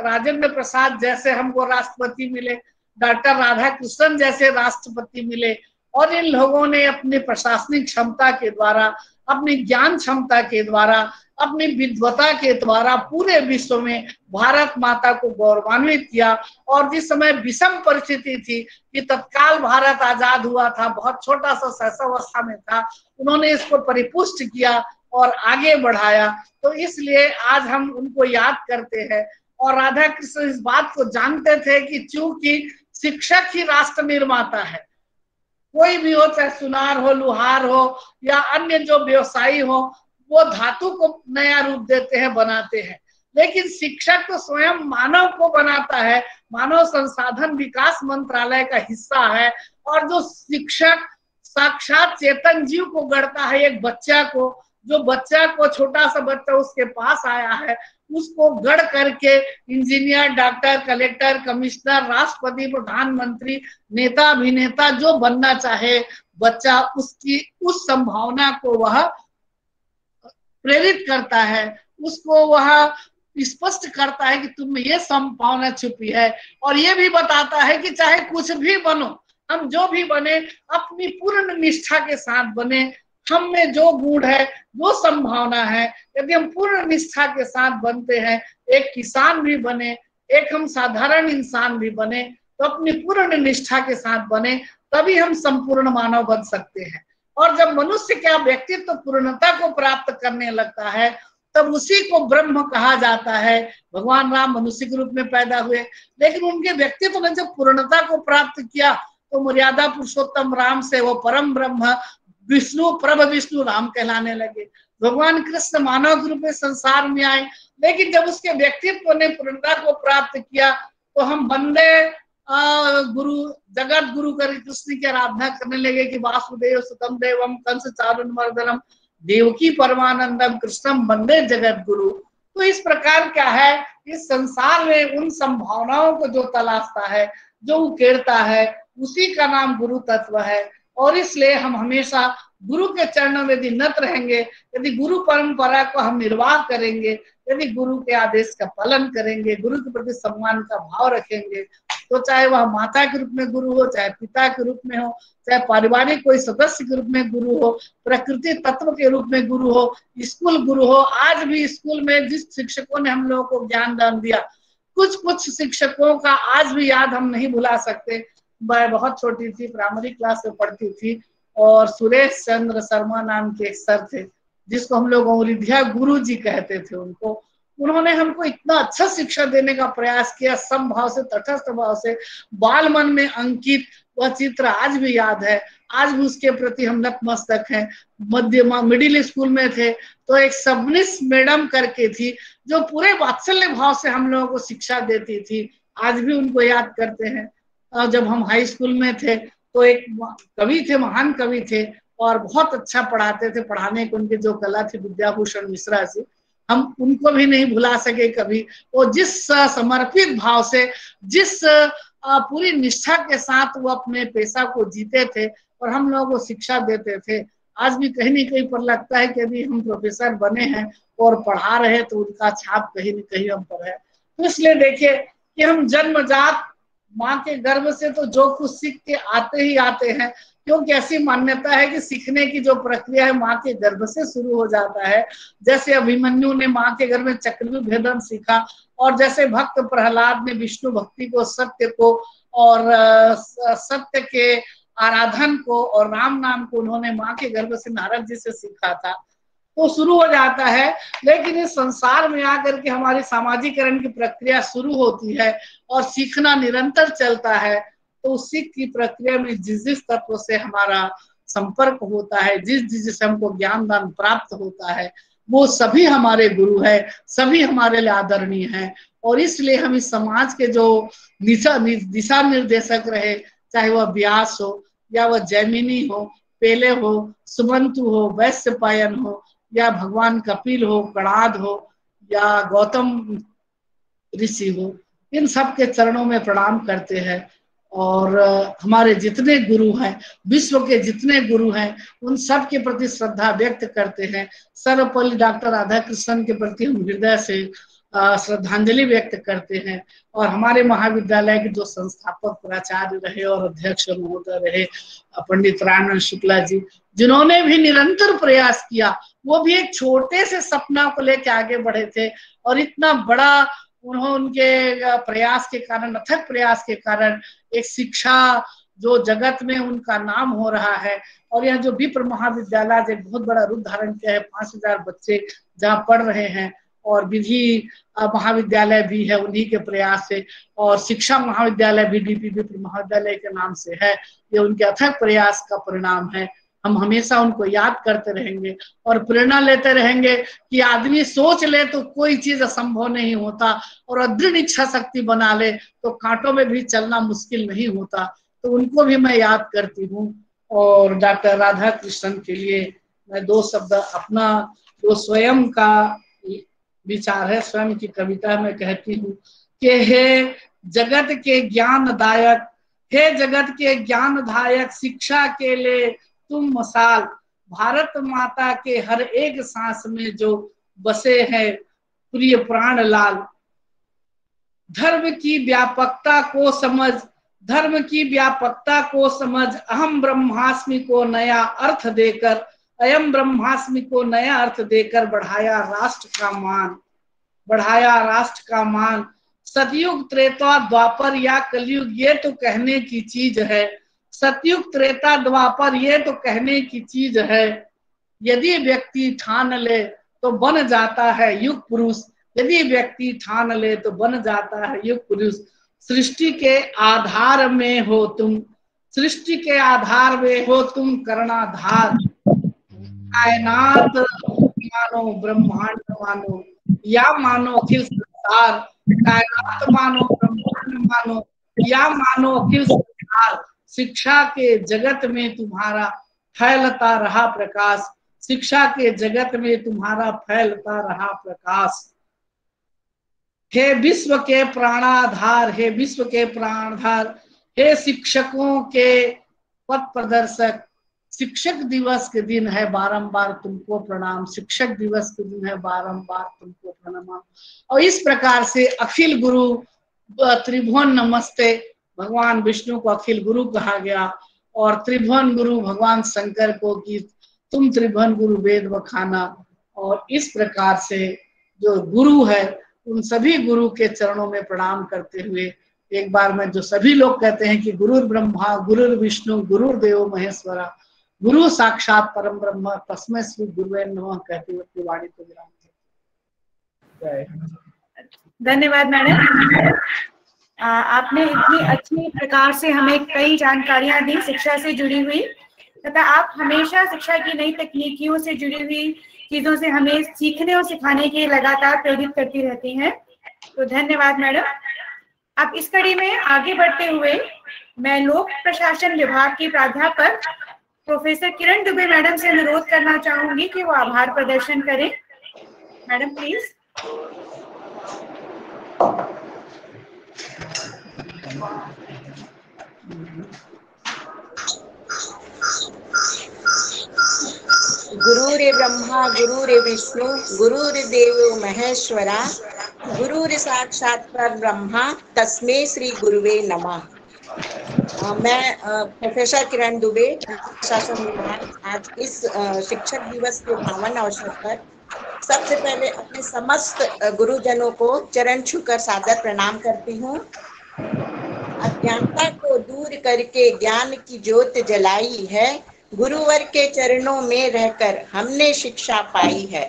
राजेंद्र प्रसाद जैसे हमको राष्ट्रपति मिले, डॉक्टर राधा कृष्णन जैसे राष्ट्रपति मिले। और इन लोगों ने अपनी प्रशासनिक क्षमता के द्वारा, अपनी ज्ञान क्षमता के द्वारा, अपनी विद्वता के द्वारा पूरे विश्व में भारत माता को गौरवान्वित किया। और जिस समय विषम परिस्थिति थी कि तत्काल भारत आजाद हुआ था, बहुत छोटा सा शैशवावस्था में था, उन्होंने इसको परिपुष्ट किया और आगे बढ़ाया। तो इसलिए आज हम उनको याद करते हैं। और राधा कृष्ण इस बात को जानते थे कि चूंकि शिक्षक ही राष्ट्र निर्माता है, कोई भी हो, चाहे सुनार हो, लुहार हो या अन्य जो व्यवसायी हो, वो धातु को नया रूप देते हैं, बनाते हैं, लेकिन शिक्षक तो स्वयं मानव को बनाता है। मानव संसाधन विकास मंत्रालय का हिस्सा है। और जो शिक्षक साक्षात चेतन जीव को गढ़ता है, एक बच्चा को, जो बच्चा को, छोटा सा बच्चा उसके पास आया है, उसको गढ़ करके इंजीनियर, डॉक्टर, कलेक्टर, कमिश्नर, राष्ट्रपति, प्रधानमंत्री, नेता, अभिनेता जो बनना चाहे बच्चा, उसकी उस संभावना को वह प्रेरित करता है, उसको वह स्पष्ट करता है कि तुम में ये संभावना छुपी है। और ये भी बताता है कि चाहे कुछ भी बनो, हम जो भी बने अपनी पूर्ण निष्ठा के साथ बने। हम में जो गुण है, जो संभावना है, यदि हम पूर्ण निष्ठा के साथ बनते हैं, एक किसान भी बने, एक हम साधारण इंसान भी बने, तो अपनी पूर्ण निष्ठा के साथ बने, तभी हम संपूर्ण मानव बन सकते हैं। और जब मनुष्य क्या व्यक्तित्व पूर्णता को प्राप्त करने लगता है, तब उसी को ब्रह्म कहा जाता है। भगवान राम मनुष्य के रूप में पैदा हुए, लेकिन उनके व्यक्तित्व ने जब पूर्णता को प्राप्त किया तो मर्यादा पुरुषोत्तम राम से वो परम ब्रह्म विष्णु, प्रभ विष्णु राम कहलाने लगे। भगवान कृष्ण मानव रूप में संसार में आए, लेकिन जब उसके व्यक्तित्व ने पूर्णता को प्राप्त किया तो हम वंदे गुरु, जगत गुरु कर कृष्ण की आराधना करने लगे कि वासुदेव सुतम देवम कंस चारुमर्दनम देवकी परमानंदम कृष्णम वंदे जगत गुरु। तो इस प्रकार क्या है, इस संसार में उन संभावनाओं को जो तलाशता है, जो उकेरता है, उसी का नाम गुरु तत्व है। और इसलिए हम हमेशा गुरु के चरणों में यदि नत रहेंगे, यदि गुरु परंपरा को हम निर्वाह करेंगे, यदि गुरु के आदेश का पालन करेंगे, गुरु के प्रति सम्मान का भाव रखेंगे, तो चाहे वह माता के रूप में गुरु हो, चाहे पिता के रूप में हो, चाहे पारिवारिक कोई सदस्य के रूप में गुरु हो, प्रकृति तत्व के रूप में गुरु हो, स्कूल गुरु हो। आज भी स्कूल में जिस शिक्षकों ने हम लोगों को ज्ञान दान दिया, कुछ शिक्षकों का आज भी याद हम नहीं भुला सकते। मैं बहुत छोटी थी, प्राइमरी क्लास में पढ़ती थी, और सुरेश चंद्र शर्मा नाम के एक सर थे, जिसको हम लोग औरिध्या गुरु जी कहते थे उनको। उन्होंने हमको इतना अच्छा शिक्षा देने का प्रयास किया, समभाव से, तटस्थ भाव से, बाल मन में अंकित वह चित्र आज भी याद है, आज भी उसके प्रति हम नतमस्तक हैं। मिडिल स्कूल में थे तो एक सबनिस मैडम करके थी, जो पूरे वात्सल्य भाव से हम लोगों को शिक्षा देती थी, आज भी उनको याद करते हैं। और जब हम हाई स्कूल में थे तो एक कवि थे, महान कवि थे, और बहुत अच्छा पढ़ाते थे, पढ़ाने की उनकी जो कला थी, विद्याभूषण मिश्रा जी, हम उनको भी नहीं भुला सके कभी। वो जिस समर्पित भाव से, जिस पूरी निष्ठा के साथ वो अपने पेशा को जीते थे और हम लोगों को शिक्षा देते थे, आज भी कहीं न कहीं पर लगता है कि अभी हम प्रोफेसर बने हैं और पढ़ा रहे तो उनका छाप कहीं न कहीं हम पर है। तो इसलिए देखिए कि हम जन्मजात माँ के गर्भ से तो जो कुछ सीख के आते ही आते हैं, क्योंकि ऐसी मान्यता है कि सीखने की जो प्रक्रिया है माँ के गर्भ से शुरू हो जाता है। जैसे अभिमन्यु ने माँ के गर्भ में चक्रव्यूह भेदन सीखा, और जैसे भक्त प्रहलाद ने विष्णु भक्ति को, सत्य को, और सत्य के आराधन को और राम नाम को उन्होंने माँ के गर्भ से नारद जी से सीखा था, तो शुरू हो जाता है। लेकिन इस संसार में आकर के हमारी सामाजिकरण की प्रक्रिया शुरू होती है और सीखना निरंतर चलता है। तो उस सीख की प्रक्रिया में जिस जिस तत्व से हमारा संपर्क होता है, जिस जिस हमको ज्ञान दान प्राप्त होता है, वो सभी हमारे गुरु है, सभी हमारे लिए आदरणीय हैं। और इसलिए हम इस समाज के जो दिशा निर्देशक रहे, चाहे वह व्यास हो या वह जैमिनी हो, पेले हो, सुमंतु हो, वैश्य पायन हो, या भगवान कपिल हो, कणाद हो, या गौतम ऋषि हो, इन सब के चरणों में प्रणाम करते हैं। और हमारे जितने गुरु हैं, विश्व के जितने गुरु हैं, उन सब के प्रति श्रद्धा व्यक्त करते हैं। सर्वपल्ली डॉक्टर राधा कृष्णन के प्रति हम हृदय से श्रद्धांजलि व्यक्त करते हैं। और हमारे महाविद्यालय के जो संस्थापक प्राचार्य रहे और अध्यक्ष महोदय रहे, पंडित रामानंद शुक्ला जी, जिन्होंने भी निरंतर प्रयास किया, वो भी एक छोटे से सपना को लेकर आगे बढ़े थे, और इतना बड़ा उनके प्रयास के कारण, अथक प्रयास के कारण एक शिक्षा जो जगत में उनका नाम हो रहा है। और यह जो विप्र महाविद्यालय एक बहुत बड़ा रूप धारण किया है, 5000 बच्चे जहाँ पढ़ रहे हैं, और विधि महाविद्यालय भी है उन्हीं के प्रयास से, और शिक्षा महाविद्यालय भी डीपी विप्र महाविद्यालय के नाम से है। ये उनके अथक प्रयास का परिणाम है। हम हमेशा उनको याद करते रहेंगे और प्रेरणा लेते रहेंगे कि आदमी सोच ले तो कोई चीज असंभव नहीं होता, और दृढ़ इच्छा शक्ति बना ले तो कांटों में भी चलना मुश्किल नहीं होता। तो उनको भी मैं याद करती हूँ। और डॉक्टर राधा कृष्णन के लिए मैं 2 शब्द अपना जो स्वयं का विचार है, स्वयं की कविता में कहती हूँ कि हे जगत के ज्ञानदायक, हे जगत के ज्ञानदायक, शिक्षा के लिए तुम मसाल, भारत माता के हर एक सांस में जो बसे हैं प्रिय प्राण लाल। धर्म की व्यापकता को समझ, धर्म की व्यापकता को समझ, अहम ब्रह्मास्मि को नया अर्थ देकर, अयम ब्रह्मास्मि को नया अर्थ देकर बढ़ाया राष्ट्र का मान, बढ़ाया राष्ट्र का मान। सतयुग त्रेता द्वापर या कलयुग ये तो कहने की चीज है, सतयुग त्रेता द्वापर ये तो कहने की चीज है। यदि व्यक्ति ठान ले तो बन जाता है युग पुरुष, यदि व्यक्ति ठान ले तो बन जाता है युग पुरुष। सृष्टि के आधार में हो तुम, सृष्टि के आधार में हो तुम कर्णाधार। कायनात मानो, ब्रह्मांड मानो, या मानो अखिल संसार। कायनात मानो, ब्रह्मांड मानो, या मानो अखिल संसार। शिक्षा के जगत में तुम्हारा फैलता रहा प्रकाश, शिक्षा के जगत में तुम्हारा फैलता रहा प्रकाश। हे विश्व के प्राणाधार, हे विश्व के प्राणाधार, हे शिक्षकों के पथ प्रदर्शक। शिक्षक दिवस के दिन है बारंबार तुमको प्रणाम, शिक्षक दिवस के दिन है बारंबार तुमको प्रणाम। और इस प्रकार से अखिल गुरु त्रिभुवन नमस्ते, भगवान विष्णु को अखिल गुरु कहा गया, और त्रिभुवन गुरु भगवान शंकर को कि तुम त्रिभुवन गुरु वेद बखाना। और इस प्रकार से जो गुरु है उन सभी गुरु के चरणों में प्रणाम करते हुए एक बार में जो सभी लोग कहते हैं कि गुरुर् ब्रह्मा गुरुर्विष्णु गुरुर्देवो महेश्वरा गुरु साक्षात परम ब्रह्म तस्मै श्री गुरुवे नमः कहते हुए अपनी वाणी को विराम देते। धन्यवाद मैडम, आपने इतनी अच्छी प्रकार से हमें कई जानकारियां दी शिक्षा से जुड़ी हुई, तथा आप हमेशा शिक्षा की नई तकनीकियों से जुड़ी हुई चीजों से हमें सीखने और सिखाने के लगातार प्रेरित करती रहती हैं। तो धन्यवाद मैडम। अब इस कड़ी में आगे बढ़ते हुए मैं लोक प्रशासन विभाग की प्राध्यापक प्रोफेसर किरण दुबे मैडम से अनुरोध करना चाहूंगी कि वो आभार प्रदर्शन करें। Madam please. गुरुरे ब्रह्मा गुरुरे विष्णु गुरुर्देवो महेश्वरा गुरुर साक्षात परब्रह्मा तस्मै श्री गुरुवे नमः। मैं प्रोफेसर किरण दुबे शासन विभाग आज इस शिक्षक दिवस के पावन अवसर पर सबसे पहले अपने समस्त गुरुजनों को चरण छूकर सादर प्रणाम करती हूँ। अज्ञानता को दूर करके ज्ञान की ज्योत जलाई है, गुरुवर के चरणों में रहकर हमने शिक्षा पाई है।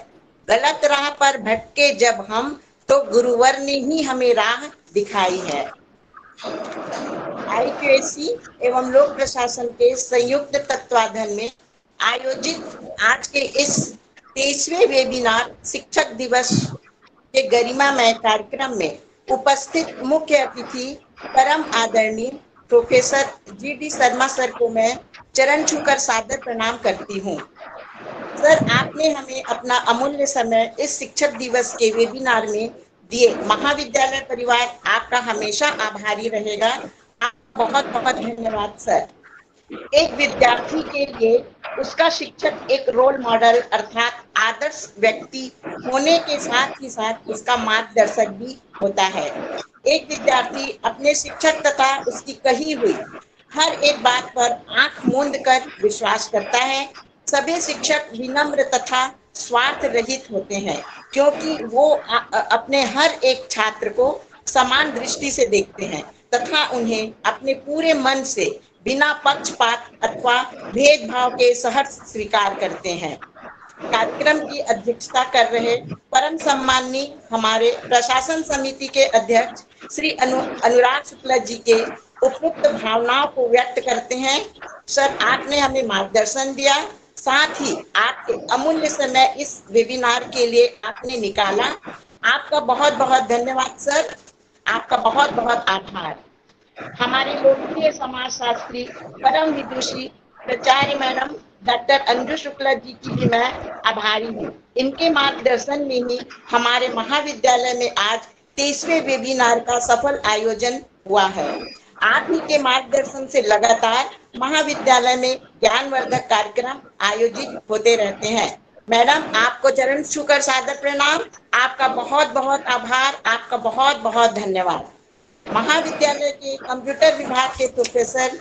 गलत राह पर भटके जब हम तो गुरुवर ने ही हमें राह दिखाई है। IQAC एवं लोक प्रशासन के संयुक्त तत्वाधान में आयोजित आज के इस 23वें वेबिनार शिक्षक दिवस के गरिमामय कार्यक्रम में उपस्थित मुख्य अतिथि परम आदरणीय प्रोफेसर GD शर्मा सर को मैं चरण छूकर सादर प्रणाम करती हूँ। सर, आपने हमें अपना अमूल्य समय इस शिक्षक दिवस के वेबिनार में दिए। महाविद्यालय परिवार आपका हमेशा आभारी रहेगा। बहुत बहुत धन्यवाद सर। एक विद्यार्थी के लिए उसका शिक्षक एक रोल मॉडल अर्थात आदर्श व्यक्ति होने के साथ ही साथ उसका मार्गदर्शक भी होता है। एक विद्यार्थी अपने शिक्षक तथा उसकी कही हुई हर एक बात पर आंख मूंद कर विश्वास करता है। सभी शिक्षक विनम्र तथा स्वार्थ रहित होते हैं, क्योंकि वो अपने हर एक छात्र को समान दृष्टि से देखते हैं तथा उन्हें अपने पूरे मन से बिना पक्षपात अथवा भेदभाव के सहर्ष स्वीकार करते हैं। कार्यक्रम की अध्यक्षता कर रहे परम सम्माननीय हमारे प्रशासन समिति के अध्यक्ष श्री अनुराग शुक्ला जी के उपयुक्त भावनाओं को व्यक्त करते हैं। सर, आपने हमें मार्गदर्शन दिया, साथ ही आपके अमूल्य समय इस वेबिनार के लिए आपने निकाला। आपका बहुत बहुत धन्यवाद सर, आपका बहुत बहुत आभार। हमारे लोकप्रिय समाजशास्त्री परम विदुषी प्राचार्य मैडम डॉक्टर अंजू शुक्ला जी की भी मैं आभारी हूँ। इनके मार्गदर्शन में ही हमारे महाविद्यालय में आज 23वें वेबिनार का सफल आयोजन हुआ है। आप ही के मार्गदर्शन से लगातार महाविद्यालय में ज्ञानवर्धक कार्यक्रम आयोजित होते रहते हैं। मैडम, आपको चरण छूकर सादर प्रणाम। आपका बहुत बहुत आभार, आपका बहुत बहुत धन्यवाद। महाविद्यालय के कंप्यूटर विभाग के प्रोफेसर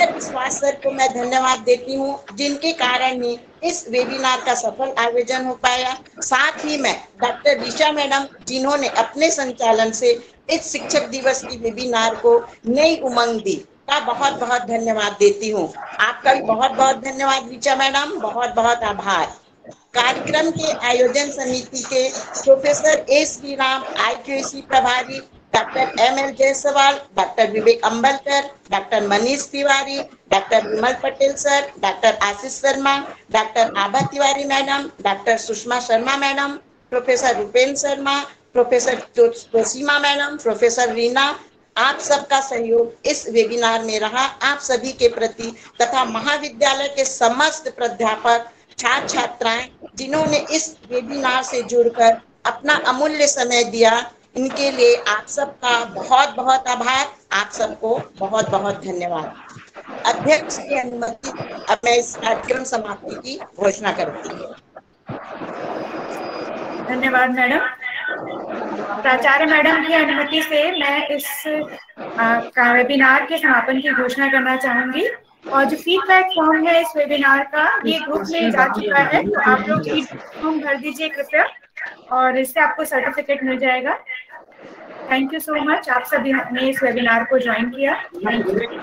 विश्वास सर को मैं धन्यवाद देती हूँ, जिनके कारण ही इस वेबिनार का सफल आयोजन हो पाया। साथ ही मैं डॉक्टर ऋषा मैडम, जिन्होंने अपने संचालन से इस शिक्षक दिवस की वेबिनार को नई उमंग दी, का बहुत बहुत धन्यवाद देती हूँ। आपका भी बहुत बहुत धन्यवाद ऋषा मैडम, बहुत बहुत आभार। कार्यक्रम के आयोजन समिति के प्रोफेसर A श्रीराम, IQAC प्रभारी doctor ML Jaiswal, doctor Vivek Ambalkar, doctor Manish Tiwari, doctor Vimal Patel sir, doctor Ashish Sharma, doctor Abha Tiwari madam, doctor Sushma Sharma madam, professor Rupendra Sharma, professor Tosima madam, professor Reena, आप सबका सहयोग इस वेबिनार में रहा। आप सभी के प्रति तथा महाविद्यालय के समस्त प्राध्यापक, छात्र छात्राएं जिन्होंने इस वेबिनार से जुड़कर अपना अमूल्य समय दिया, इनके लिए आप सबका बहुत बहुत आभार। आप सबको बहुत बहुत धन्यवाद। अध्यक्ष की अनुमति अब मैं इस कार्यक्रम समाप्ति की घोषणा करती हूँ। धन्यवाद मैडम। प्राचार्य मैडम की अनुमति से मैं इस वेबिनार के समापन की घोषणा करना चाहूंगी। और जो फीडबैक फॉर्म है इस वेबिनार का, ये ग्रुप में जा चुका है, तो आप लोग फॉर्म भर दीजिए कृपया, और इससे आपको सर्टिफिकेट मिल जाएगा। थैंक यू सो मच, आप सभी ने इस वेबिनार को ज्वाइन किया। धन्यवाद।